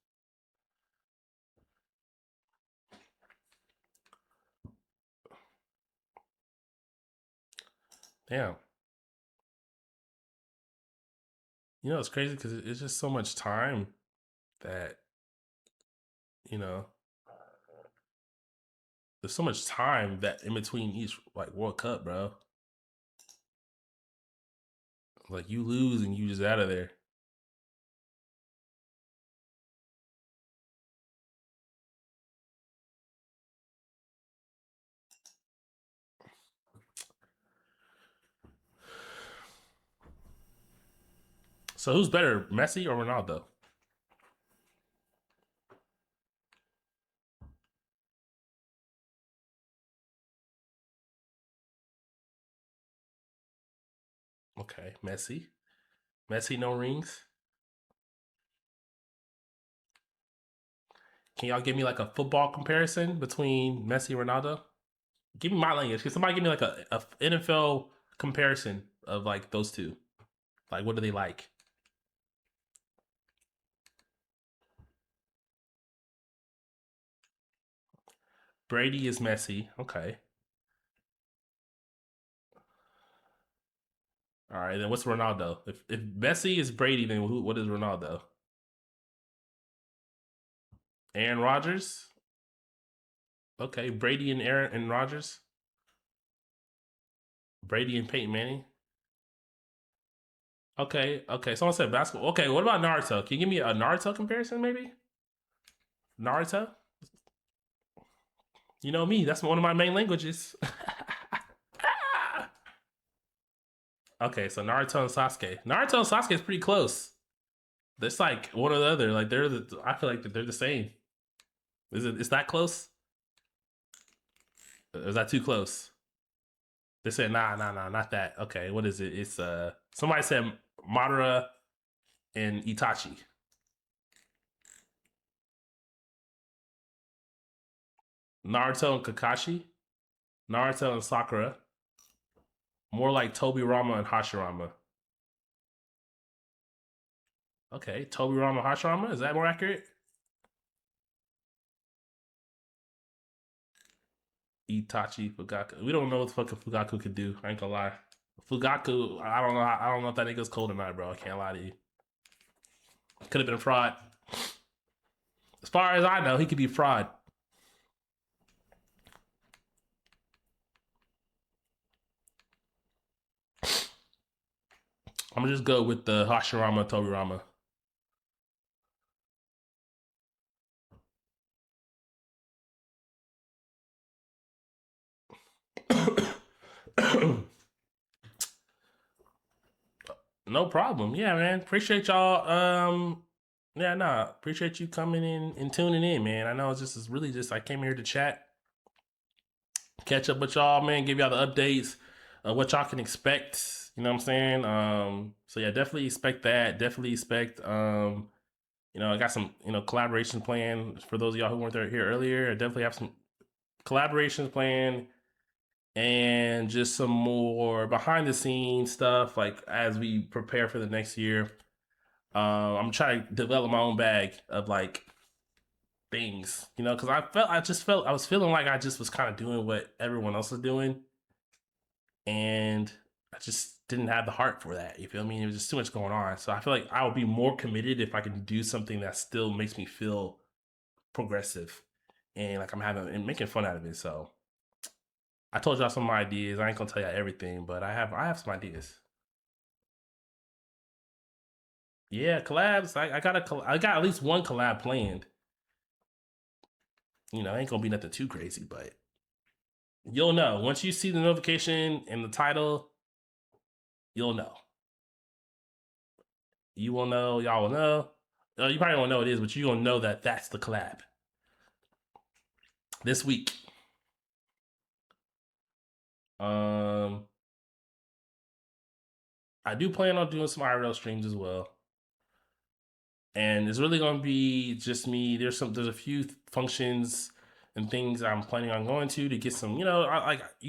Damn. You know, it's crazy because it's just so much time that, you know, there's so much time that in between each like World Cup, bro. Like you lose and you just out of there. So who's better, Messi or Ronaldo? Okay, Messi. Messi, no rings. Can y'all give me like a football comparison between Messi and Ronaldo? Give me my language. Can somebody give me like a NFL comparison of like those two? Like, what do they like? Brady is Messi. Okay. All right. Then what's Ronaldo? If Messi is Brady, then what is Ronaldo? Aaron Rodgers. Okay. Brady and Aaron and Rodgers. Brady and Peyton Manning. Okay. Someone said basketball. Okay. What about Naruto? Can you give me a Naruto comparison, maybe? Naruto. You know me. That's one of my main languages. Okay, so Naruto and Sasuke. Naruto and Sasuke is pretty close. It's like one or the other. Like I feel like they're the same. Is it? Is that close? Or is that too close? They said nah, not that. Okay, what is it? It's somebody said Madara and Itachi. Naruto and Kakashi, Naruto and Sakura. More like Tobirama and Hashirama. Okay, Tobirama, Hashirama. Is that more accurate? Itachi, Fugaku. We don't know what fucking Fugaku could do. I ain't gonna lie. Fugaku, I don't know. I don't know if that nigga's cold or not, bro. I can't lie to you. Could have been a fraud. As far as I know, he could be fraud. I'm gonna just go with the Hashirama Tobirama. No problem. Yeah, man. Appreciate y'all. Yeah, nah. Appreciate you coming in and tuning in, man. I know it's just really just I came here to chat, catch up with y'all, man. Give y'all the updates of what y'all can expect. You know what I'm saying? So yeah, definitely expect that. Definitely expect I got some, collaborations planned for those of y'all who weren't here earlier. I definitely have some collaborations planned and just some more behind the scenes stuff like as we prepare for the next year. I'm trying to develop my own bag of like things, because I was feeling like I just was kind of doing what everyone else was doing, and I just didn't have the heart for that. You feel me? It was just too much going on. So I feel like I would be more committed if I can do something that still makes me feel progressive and like I'm having and making fun out of it. So I told y'all some of my ideas. I ain't gonna tell y'all everything, but I have some ideas. Yeah, collabs. I got at least one collab planned. Ain't gonna be nothing too crazy, but you'll know once you see the notification and the title. You'll know. You will know. Y'all will know. You probably won't know what it is, but you gonna know that that's the collab this week. I do plan on doing some IRL streams as well. And it's really gonna be just me. There's a few functions and things I'm planning on going to get some. You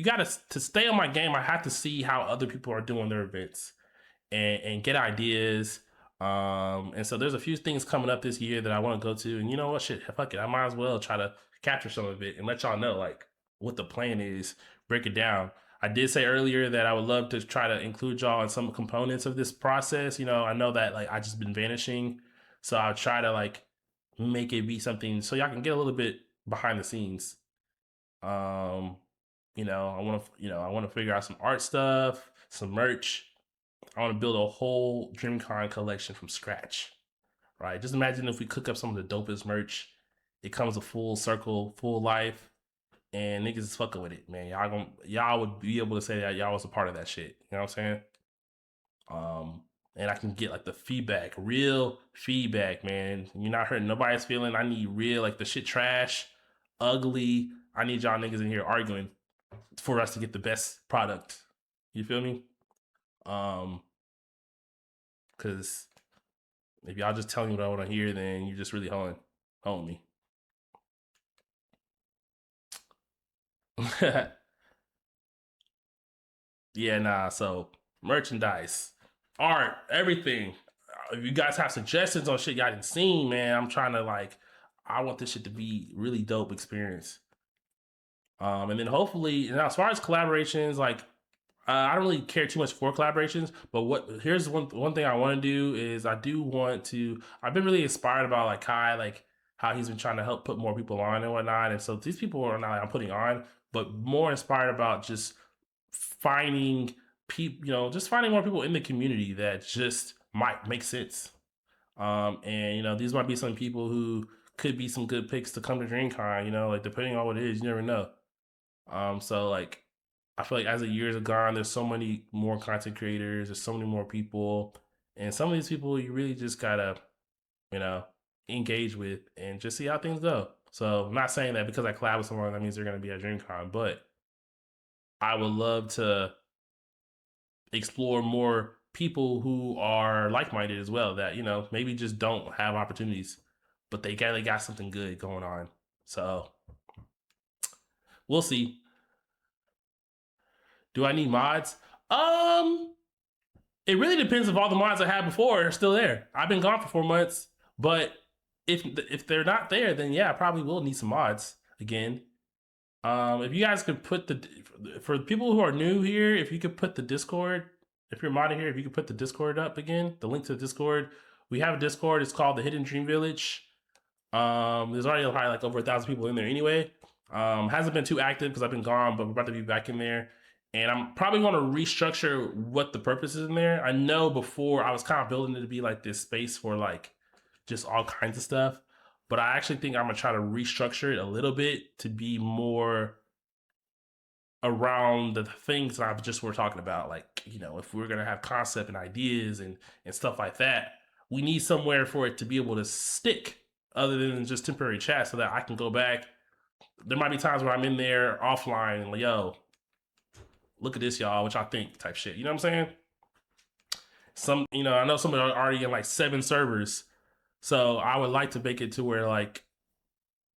gotta to stay on my game. I have to see how other people are doing their events and get ideas. And so there's a few things coming up this year that I want to go to. And you know what? Shit, fuck it. I might as well try to capture some of it and let y'all know like what the plan is. Break it down. I did say earlier that I would love to try to include y'all in some components of this process. I know that like I just been vanishing, so I'll try to like make it be something so y'all can get a little bit behind the scenes. I want to figure out some art stuff, some merch. I want to build a whole DreamCon collection from scratch. Right? Just imagine if we cook up some of the dopest merch. It comes a full circle, full life, and niggas is fucking with it, man. Y'all would be able to say that y'all was a part of that shit. You know what I'm saying? And I can get like the feedback, real feedback, man. You're not hurting nobody's feeling. I need real, like the shit trash, ugly. I need y'all niggas in here arguing for us to get the best product. You feel me? Cause if y'all just tell me what I want to hear, then you're just really holding me. Yeah, nah. So merchandise, art, everything. If you guys have suggestions on shit y'all didn't seen, man, I'm trying to like, I want this shit to be really dope experience. And then hopefully, now as far as collaborations, like I don't really care too much for collaborations, but here's one thing I want to do is I do want to. I've been really inspired about like Kai, like how he's been trying to help put more people on and whatnot, and so these people are not like I'm putting on, but more inspired about just finding people, just finding more people in the community that just might make sense. And these might be some people who could be some good picks to come to DreamCon. Like depending on what it is, you never know. So like I feel like as the years have gone, there's so many more content creators, there's so many more people, and some of these people you really just gotta, you know, engage with and just see how things go. So I'm not saying that because I collab with someone that means they're gonna be at DreamCon, but I would love to explore more people who are like-minded as well that maybe just don't have opportunities, but they got something good going on. So we'll see. Do I need mods? Um, it really depends if all the mods I had before are still there. I've been gone for 4 months, but if they're not there, then yeah, I probably will need some mods again. If you guys could put the for people who are new here, if you could put the Discord, if you're modding here, if you could put the Discord up again, the link to the Discord. We have a Discord. It's called the Hidden Dream Village. There's already probably like over 1,000 people in there anyway. Hasn't been too active because I've been gone, but we're about to be back in there. And I'm probably going to restructure what the purpose is in there. I know before I was kind of building it to be like this space for like just all kinds of stuff, but I actually think I'm gonna try to restructure it a little bit to be more around the things that I just were talking about. Like, you know, if we're gonna have concept and ideas and stuff like that, we need somewhere for it to be able to stick other than just temporary chat so that I can go back. There might be times where I'm in there offline and like, yo, look at this, y'all, what y'all think type shit. You know what I'm saying? Some, you know, I know some are already in like 7 servers. So I would like to make it to where like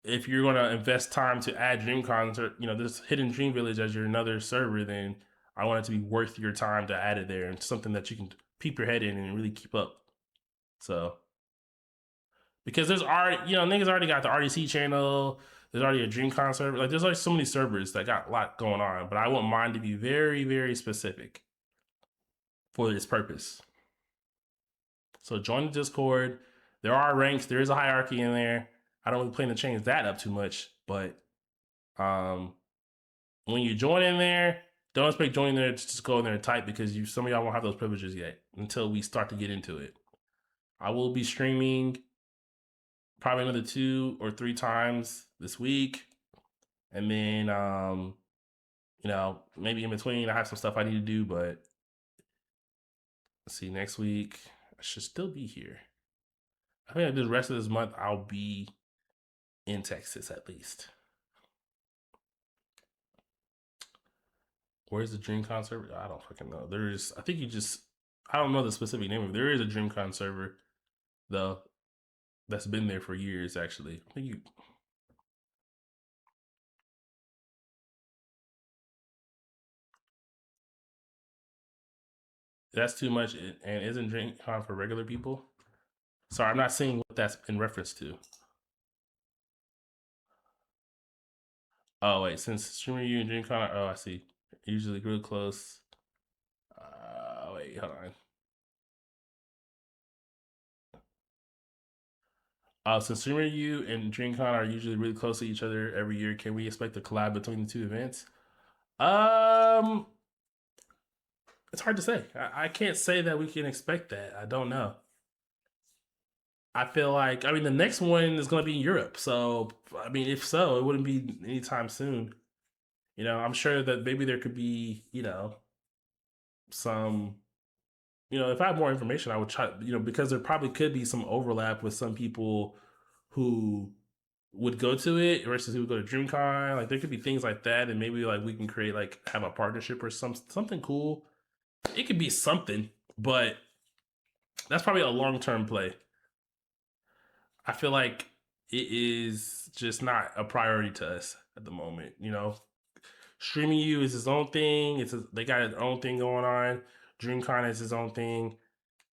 if you're gonna invest time to add DreamCon or you know this Hidden Dream Village as your another server, then I want it to be worth your time to add it there and something that you can peep your head in and really keep up. So because there's already you know niggas already got the RDC channel. There's already a DreamCon server. Like there's like so many servers that got a lot going on, but I want mine to be very very specific for this purpose. So join the Discord. There are ranks. There is a hierarchy in there. I don't really plan to change that up too much, but when you join in there, don't expect joining there to just go in there and type because some of y'all won't have those privileges yet until we start to get into it. I will be streaming probably another 2 or 3 times this week, and then you know maybe in between I have some stuff I need to do, but let's see next week I should still be here. I think the rest of this month I'll be in Texas at least. Where's the DreamCon server? I don't fucking know. There is, I think you just, I don't know the specific name of it. There is a DreamCon server, though, that's been there for years, actually. I think you, that's too much and isn't DreamCon for regular people? Sorry, I'm not seeing what that's in reference to. Oh, wait, since streamer you and DreamCon, oh, I see. Usually real close. Wait, hold on. Since Streamer U and DreamCon are usually really close to each other every year, can we expect a collab between the 2 events? Um, it's hard to say. I can't say that we can expect that. I don't know. I feel like, I mean, the next one is going to be in Europe. So, I mean, if so, it wouldn't be anytime soon. You know, I'm sure that maybe there could be, you know, some, you know, if I had more information, I would try, you know, because there probably could be some overlap with some people who would go to it versus who would go to DreamCon. Like there could be things like that, and maybe like we can create like have a partnership or something cool. It could be something, but that's probably a long-term play. I feel like it is just not a priority to us at the moment. You know, Streaming U is his own thing. They got their own thing going on. DreamCon is his own thing,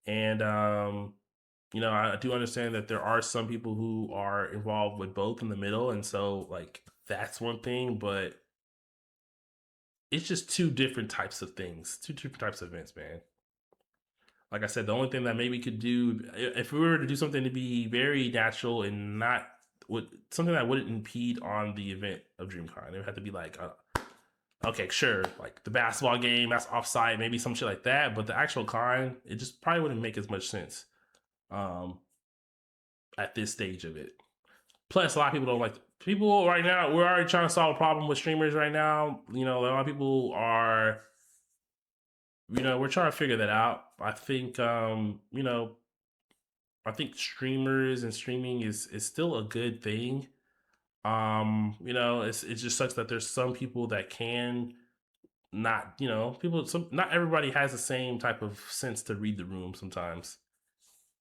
and you know, I do understand that there are some people who are involved with both in the middle, and so like that's one thing, but it's just 2 different types of things, 2 different types of events, man. Like I said, the only thing that maybe could do if we were to do something to be very natural and not something that wouldn't impede on the event of DreamCon, it would have to be like, okay, sure, like the basketball game that's offsite, maybe some shit like that, but the actual con, it just probably wouldn't make as much sense at this stage of it. Plus, a lot of people don't like people right now. We're already trying to solve a problem with streamers right now. You know, a lot of people are, you know, we're trying to figure that out. I think, you know, I think streamers and streaming is still a good thing. You know, it just sucks that there's some people that can not, you know, not everybody has the same type of sense to read the room sometimes.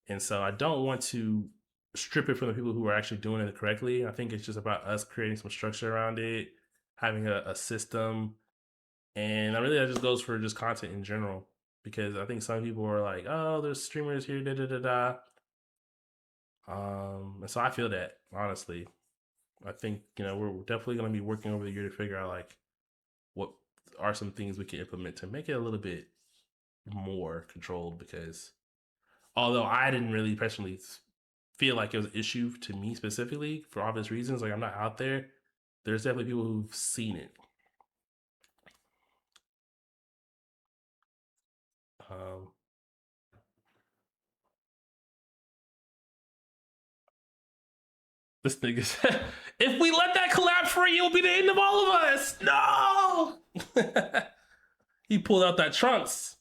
And so I don't want to strip it from the people who are actually doing it correctly. I think it's just about us creating some structure around it, having a system, and I really that just goes for just content in general because I think some people are like, oh, there's streamers here, da da da da. And so I feel that honestly, I think we're definitely going to be working over the year to figure out like what are some things we can implement to make it a little bit more controlled because although I didn't really personally feel like it was an issue to me specifically for obvious reasons, like I'm not out there, there's definitely people who've seen it. Um, this nigga said, if we let that collapse free, it'll be the end of all of us. No! He pulled out that trunks.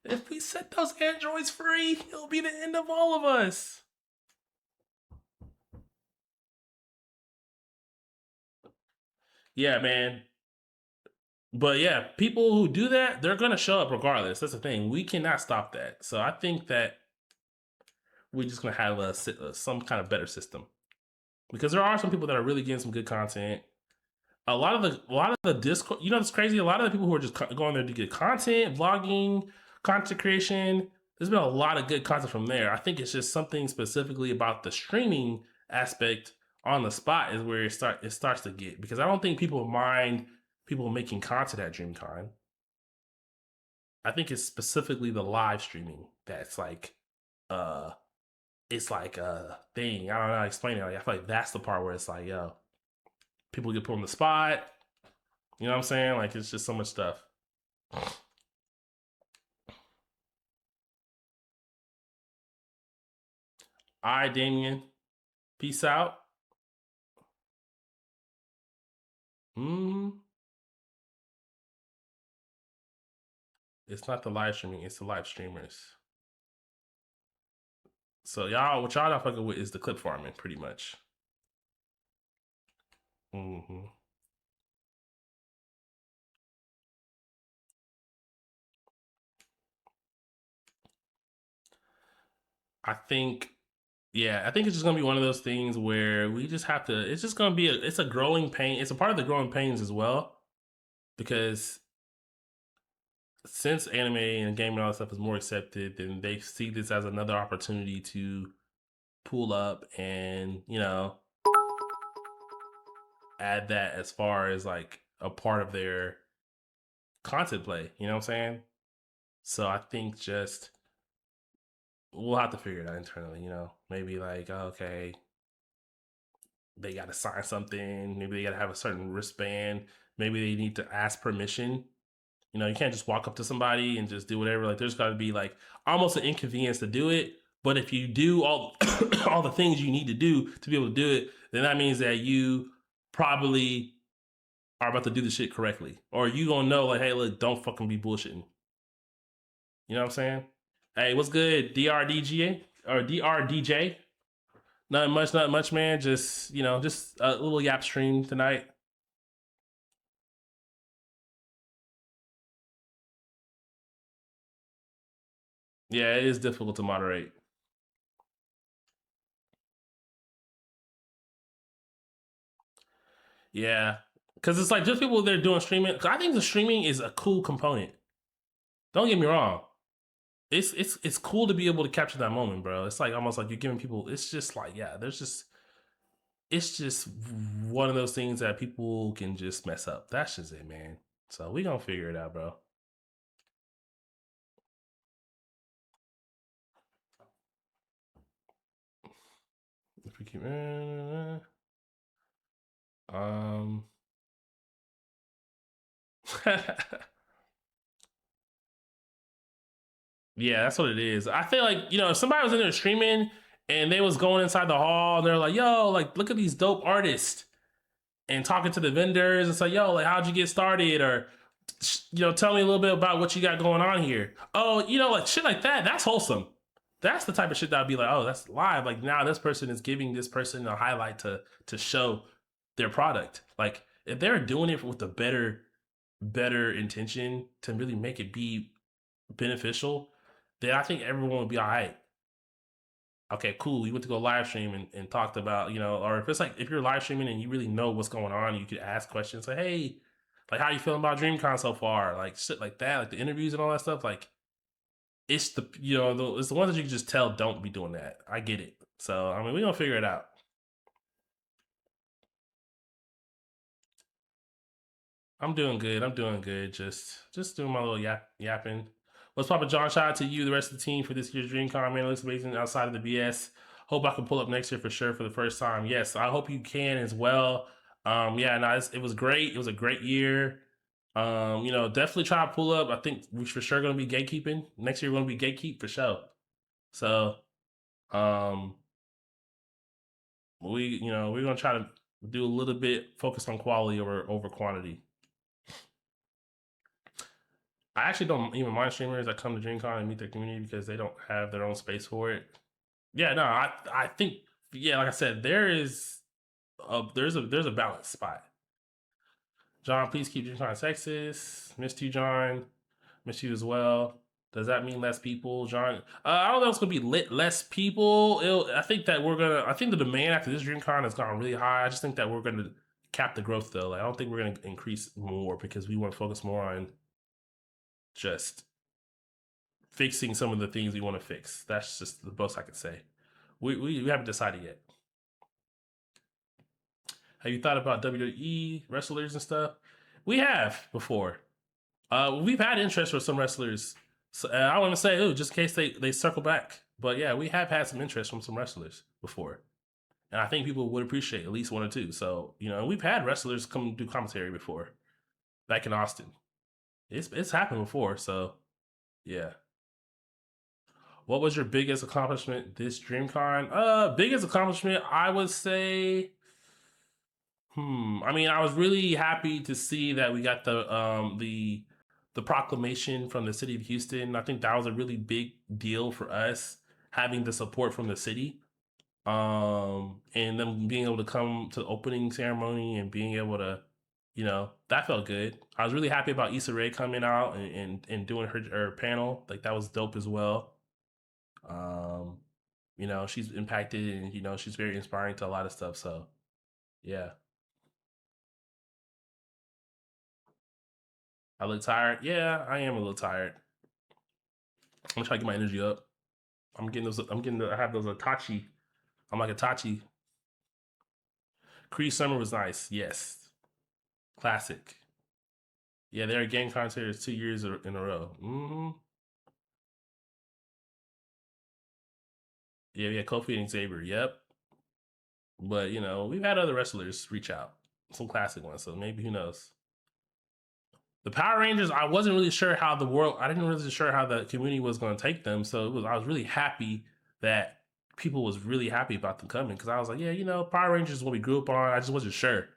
If we set those androids free, it'll be the end of all of us. Yeah, man. But yeah, people who do that, they're gonna show up regardless. That's the thing. We cannot stop that. So I think that we're just gonna have some kind of better system because there are some people that are really getting some good content. A lot of the Discord, it's crazy. A lot of the people who are just going there to get content, vlogging, content creation. There's been a lot of good content from there. I think it's just something specifically about the streaming aspect on the spot is where it starts to get because I don't think people mind people making content at DreamCon. I think it's specifically the live streaming that's like uh it's like a thing. I don't know how to explain it. Like, I feel like that's the part where it's like, yo, people get put on the spot. You know what I'm saying? Like it's just so much stuff. All right, Damien. Peace out. Hmm. It's not the live streaming, it's the live streamers. So what y'all not fucking with is the clip farming, pretty much. Mm-hmm. I think, yeah, I think it's just gonna be one of those things where we just have to. It's just gonna be it's a growing pain. It's a part of the growing pains as well, because since anime and gaming and all that stuff is more accepted, then they see this as another opportunity to pull up and add that as far as like a part of their content play. You know what I'm saying? So I think just we'll have to figure it out internally. Maybe like okay, they got to sign something. Maybe they got to have a certain wristband. Maybe they need to ask permission. You can't just walk up to somebody and just do whatever. Like, there's got to be like almost an inconvenience to do it. But if you do all all the things you need to do to be able to do it, then that means that you probably are about to do the shit correctly, or you gonna know like, hey, look, don't fucking be bullshitting. You know what I'm saying? Hey, what's good, DRDGA or DRDJ? Not much, man. Just a little yap stream tonight. Yeah, it is difficult to moderate. Yeah, because it's like just people they're doing streaming. 'Cause I think the streaming is a cool component. Don't get me wrong. It's cool to be able to capture that moment, bro. It's like almost like you're giving people. It's just like it's just one of those things that people can just mess up. That's just it, man. So we gonna figure it out, bro. If we keep, um, yeah, that's what it is. I feel like if somebody was in there streaming and they was going inside the hall, they're like, "Yo, like look at these dope artists," and talking to the vendors and say, "Yo, like how'd you get started?" Or tell me a little bit about what you got going on here. Oh, like shit like that. That's wholesome. That's the type of shit that I'd be like, oh, that's live. Like now this person is giving this person a highlight to show their product. Like if they're doing it with a better intention to really make it be beneficial, then I think everyone would be all right. Okay, cool. You went to go live stream and talked about, or if it's like if you're live streaming and you really know what's going on, you could ask questions like, hey, like how you feeling about DreamCon so far? Like shit like that, like the interviews and all that stuff. Like it's it's the ones that you can just tell don't be doing that. I get it. So I mean, we're gonna figure it out. I'm doing good. I'm doing good. Just doing my little yapping. What's Papa John? Shout out to you, the rest of the team for this year's DreamCon. Man, it looks amazing outside of the BS. Hope I can pull up next year for sure for the first time. Yes, I hope you can as well. Yeah, no, it was great. It was a great year. Definitely try to pull up. I think we're for sure gonna be gatekeeping next year. We're gonna be gatekeep for sure. So, um, we're gonna try to do a little bit focus on quality over quantity. I actually don't even mind streamers that come to DreamCon and meet their community because they don't have their own space for it. Yeah, no, I think like I said, there's a balance spot. John, please keep DreamCon sexist. Missed you, John. Missed you as well. Does that mean less people, John? I don't know if it's gonna be less people. I think the demand after this DreamCon has gone really high. I just think that we're gonna cap the growth though. Like I don't think we're gonna increase more because we want to focus more on just fixing some of the things we want to fix. That's just the most I can say. We haven't decided yet. Have you thought about WWE wrestlers and stuff? We have before. We've had interest for some wrestlers. So, I want to say, just in case they circle back. But yeah, we have had some interest from some wrestlers before. And I think people would appreciate at least one or two. So, we've had wrestlers come do commentary before. Back in Austin. It's happened before, so yeah. What was your biggest accomplishment this DreamCon? Biggest accomplishment, I would say. I mean, I was really happy to see that we got the proclamation from the city of Houston. I think that was a really big deal for us having the support from the city. And them being able to come to the opening ceremony and being able to, that felt good. I was really happy about Issa Rae coming out and doing her panel. Like that was dope as well. She's impacted and she's very inspiring to a lot of stuff. So yeah. I look tired. Yeah, I am a little tired. I'm trying to get my energy up. I have those Itachi. I'm like Itachi. Cree Summer was nice. Yes. Classic. Yeah, they're a game commentators 2 years in a row. Yeah, Kofi and Xavier. Yep. But we've had other wrestlers reach out, some classic ones. So maybe who knows? The Power Rangers, I wasn't really sure how I didn't really sure how the community was going to take them. So I was really happy that people was really happy about them coming because I was like, yeah, Power Rangers is what we grew up on. I just wasn't sure,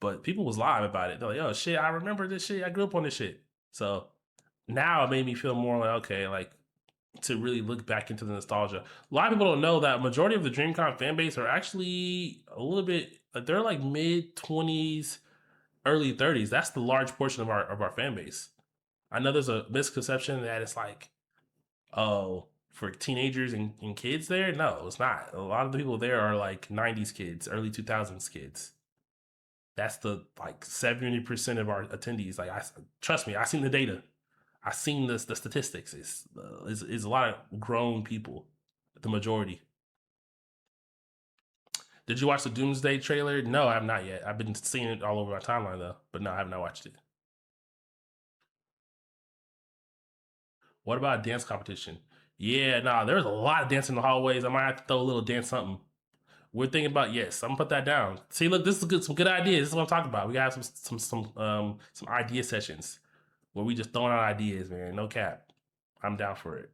but people was live about it. They're like, oh shit, I remember this shit. I grew up on this shit. So now it made me feel more like okay, like to really look back into the nostalgia. A lot of people don't know that majority of the DreamCon fan base are actually a little bit like they're like mid-20s, early 30s. That's the large portion of our fan base. I know there's a misconception that it's like, oh, for teenagers and kids there. No, it's not. A lot of the people there are like 90s kids, early 2000s kids. That's the like 70% of our attendees. Like, trust me, I seen the data. I seen the statistics. It's a lot of grown people, the majority. Did you watch the Doomsday trailer? No, I have not yet. I've been seeing it all over my timeline though, but no, I have not watched it. What about a dance competition? Yeah, nah, there's a lot of dancing in the hallways. I might have to throw a little dance something. We're thinking about yes. I'm gonna put that down. See, look, this is some good ideas. This is what I'm talking about. We got some idea sessions where we just throwing out ideas, man. No cap. I'm down for it.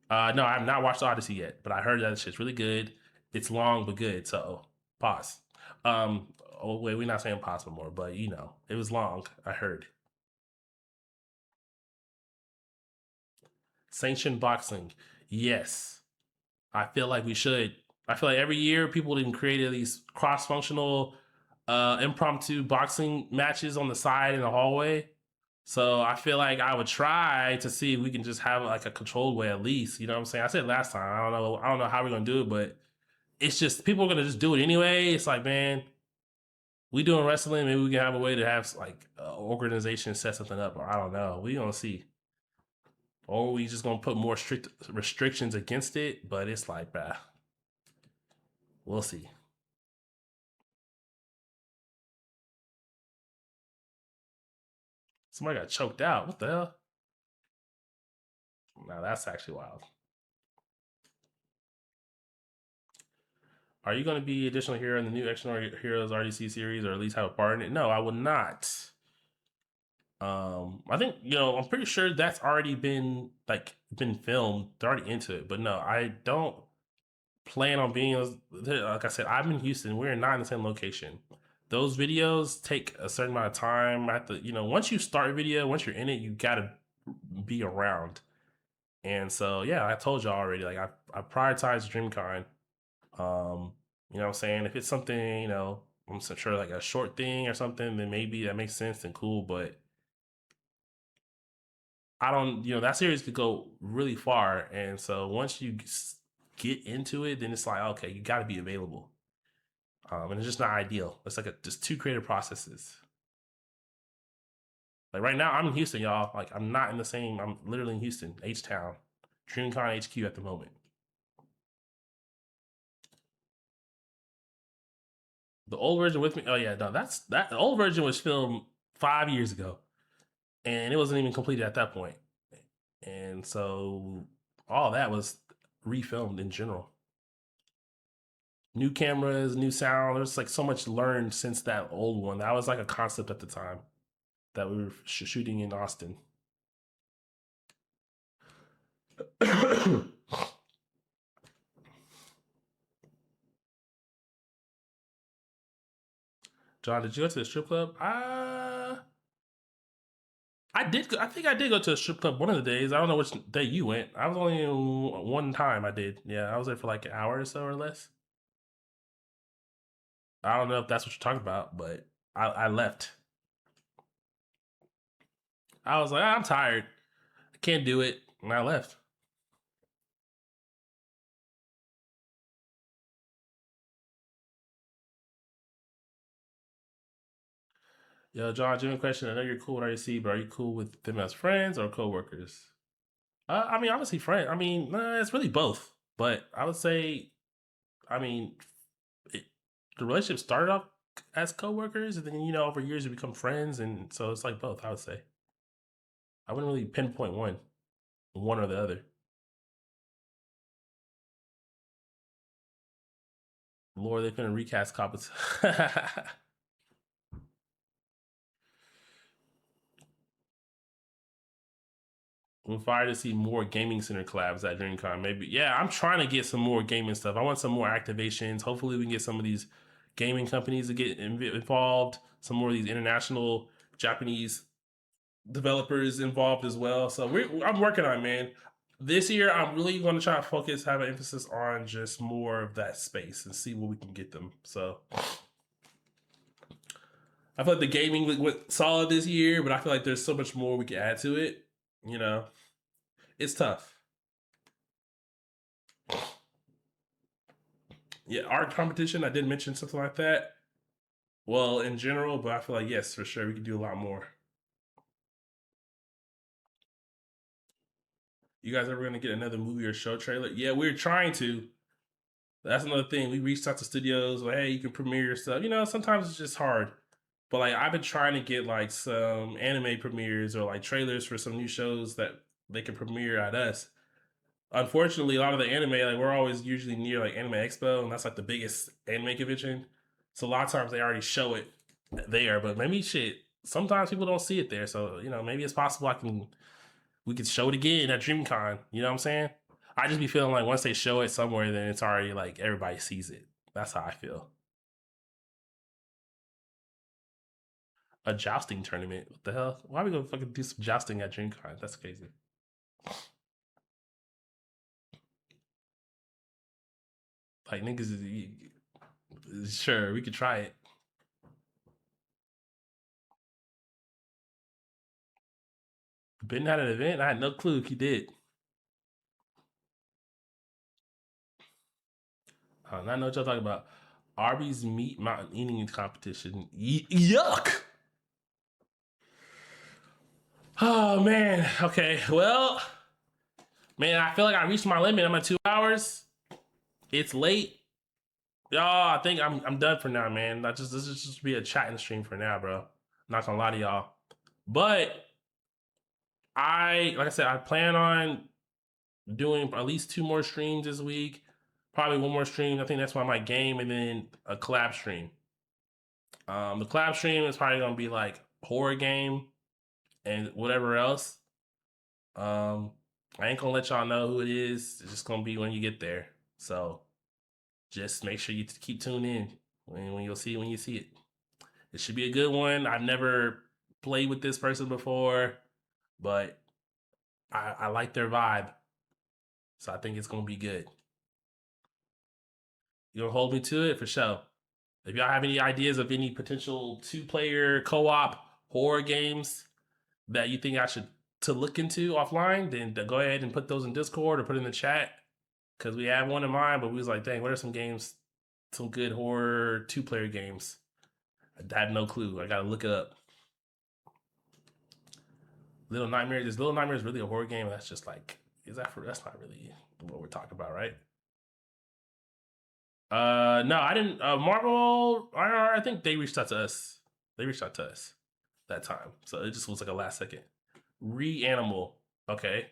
No, I have not watched Odyssey yet, but I heard that shit's really good. It's long but good. So pause. Oh wait, we're not saying pause anymore, but it was long. I heard. Sanctioned boxing. Yes. I feel like we should. I feel like every year people didn't create these cross-functional impromptu boxing matches on the side in the hallway. So I feel like I would try to see if we can just have like a controlled way at least. You know what I'm saying? I said last time. I don't know. I don't know how we're gonna do it, but it's just people are gonna just do it anyway. It's like, man, we doing wrestling. Maybe we can have a way to have like organization set something up, or I don't know. We gonna see, or we just gonna put more strict restrictions against it. But it's like, bah, we'll see. Somebody got choked out. What the hell? Now that's actually wild. Are you going to be additional hero in the new Extraordinary Heroes RDC series, or at least have a part in it? No, I will not. I think I'm pretty sure that's already been filmed. They're already into it, but no, I don't plan on being. Like I said, I'm in Houston. We're not in the same location. Those videos take a certain amount of time. I have to, once you start a video, once you're in it, you gotta be around. And so, yeah, I told y'all already. Like I prioritize DreamCon. You know what I'm saying? If it's something, I'm so sure like a short thing or something, then maybe that makes sense and cool. But I don't, that series could go really far. And so once you get into it, then it's like, okay, you got to be available. And it's just not ideal. It's like just two creative processes. Like right now, I'm in Houston, y'all. Like I'm not in the same. I'm literally in Houston, H Town, DreamCon HQ at the moment. The old version with me. Oh yeah, no, that. The old version was filmed 5 years ago, and it wasn't even completed at that point. And so all that was refilmed in general. New cameras, new sound. There's like so much learned since that old one. That was like a concept at the time that we were shooting in Austin. John, did you go to the strip club? I did. I think I did go to a strip club one of the days. I don't know which day you went. I was only one time. I did. Yeah, I was there for like an hour or so or less. I don't know if that's what you're talking about, but I left. I was like, I'm tired. I can't do it, and I left. Yo, John, genuine question. I know you're cool with REC, but are you cool with them as friends or coworkers? I mean, obviously, friends. I mean, it's really both. But I would say, I mean, it, the relationship started off as coworkers, and then over years you become friends, and so it's like both. I would say I wouldn't really pinpoint one or the other. Lord, they're gonna recast Coppets. I'm fired to see more gaming center collabs at DreamCon. Maybe, yeah. I'm trying to get some more gaming stuff. I want some more activations. Hopefully, we can get some of these gaming companies to get involved. Some more of these international Japanese developers involved as well. So I'm working on it, man. This year, I'm really going to try to focus, have an emphasis on just more of that space and see where we can get them. So I feel like the gaming went solid this year, but I feel like there's so much more we can add to it. You know, it's tough. Yeah, art competition. I did mention something like that. Well, in general, but I feel like yes, for sure, we can do a lot more. You guys ever gonna get another movie or show trailer? Yeah, we're trying to. That's another thing. We reached out to studios, like, hey, you can premiere your stuff. Sometimes it's just hard. But like I've been trying to get like some anime premieres or like trailers for some new shows that they can premiere at us. Unfortunately, a lot of the anime, like we're always usually near like Anime Expo, and that's like the biggest anime convention. So a lot of times they already show it there, but maybe shit. Sometimes people don't see it there, so maybe it's possible we could show it again at DreamCon. You know what I'm saying? I just be feeling like once they show it somewhere, then it's already like everybody sees it. That's how I feel. A jousting tournament? What the hell? Why are we gonna fucking do some jousting at DreamCon? That's crazy. Like niggas, sure we could try it. Been at an event? I had no clue if you did. I know what y'all talking about. Arby's meat mountain eating competition. Yuck! Oh man. Okay. Well, man, I feel like I reached my limit. I'm at 2 hours. It's late. Y'all, I think I'm done for now, man. This is just be a chatting stream for now, bro. Not gonna lie to y'all. But like I said, I plan on doing at least 2 more streams this week. Probably 1 more stream. I think that's why I might game, and then a collab stream. The collab stream is probably gonna be like horror game and whatever else. I ain't gonna let y'all know who it is. It's just gonna be when you get there. So just make sure you keep tuned in when you see it. It should be a good one. I've never played with this person before, but I like their vibe. So I think it's gonna be good. You gonna hold me to it? For sure. If y'all have any ideas of any potential 2-player co-op horror games that you think I should to look into offline, then go ahead and put those in Discord or put in the chat. Cause we have one in mind, but we was like, dang, what are some games, some good horror 2-player games? I had no clue. I gotta look it up. Little Nightmares. Is Little Nightmares really a horror game? That's just like, that's not really what we're talking about, right? No, I didn't. Marvel, I think they reached out to us. They reached out to us that time. So it just was like a last second. Reanimal. Okay.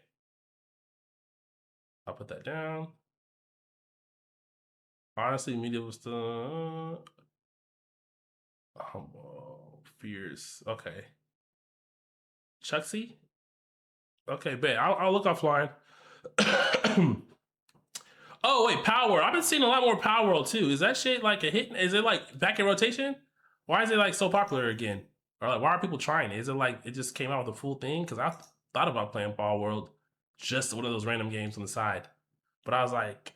I'll put that down. Honestly, media was the fears. Okay. Chucksy? Okay, bet. I'll look offline. Oh wait, Power World. I've been seeing a lot more Power World too. Is that shit like a hit? Is it like back in rotation? Why is it like so popular again? Or like, why are people trying it? Is it like it just came out with a full thing? Because I thought about playing Power World, just one of those random games on the side. But I was like,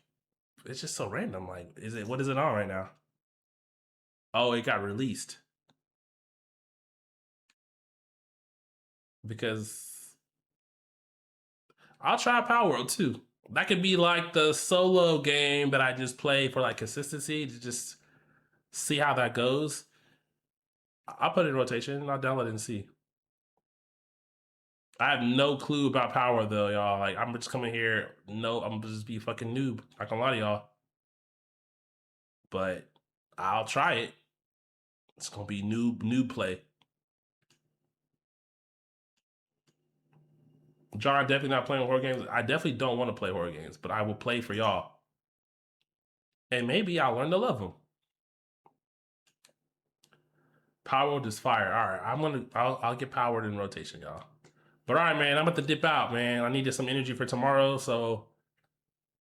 it's just so random. Like, what is it on right now? Oh, it got released. Because I'll try Power World too. That could be like the solo game that I just play for like consistency to just see how that goes. I'll put it in rotation. I'll download it and see. I have no clue about Power though, y'all. Like, I'm just coming here. No, I'm just be fucking noob. Not gonna lie to y'all. But I'll try it. It's gonna be noob play. John, definitely not playing horror games. I definitely don't want to play horror games, but I will play for y'all. And maybe I'll learn to love them. Power World is fire. All right, I'll get Powered in rotation, y'all. But all right, man, I'm about to dip out, man. I needed some energy for tomorrow, so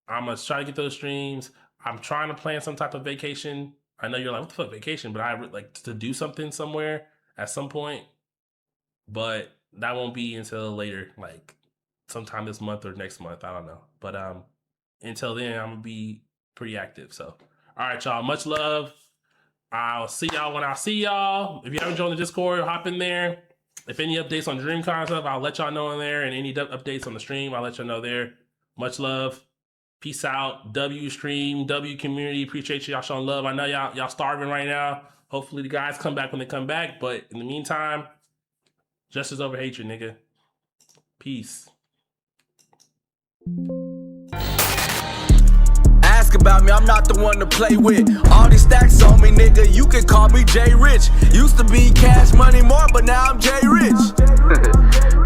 I'm gonna try to get those streams. I'm trying to plan some type of vacation. I know you're like, what the fuck, vacation? But I would like to do something somewhere at some point. But that won't be until later, like sometime this month or next month. I don't know. But until then, I'm gonna be pretty active. So, all right, y'all. Much love. I'll see y'all when I see y'all. If you haven't joined the Discord, hop in there. If any updates on DreamCon stuff, I'll let y'all know in there. And any updates on the stream, I'll let y'all know there. Much love. Peace out. W stream, W community. Appreciate y'all showing love. I know y'all starving right now. Hopefully the guys come back when they come back. But in the meantime, justice over hatred, nigga. Peace. Ask about me, I'm not the one to play with. All these stacks on me, nigga, you can call me J Rich. Used to be Cash Money More, but now I'm J Rich.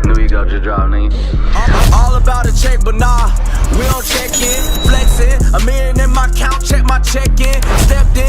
Knew you got your job, nigga. All about a check, but nah, we don't check in. Flexing, $1 million in my account, check my check in. Stepped in.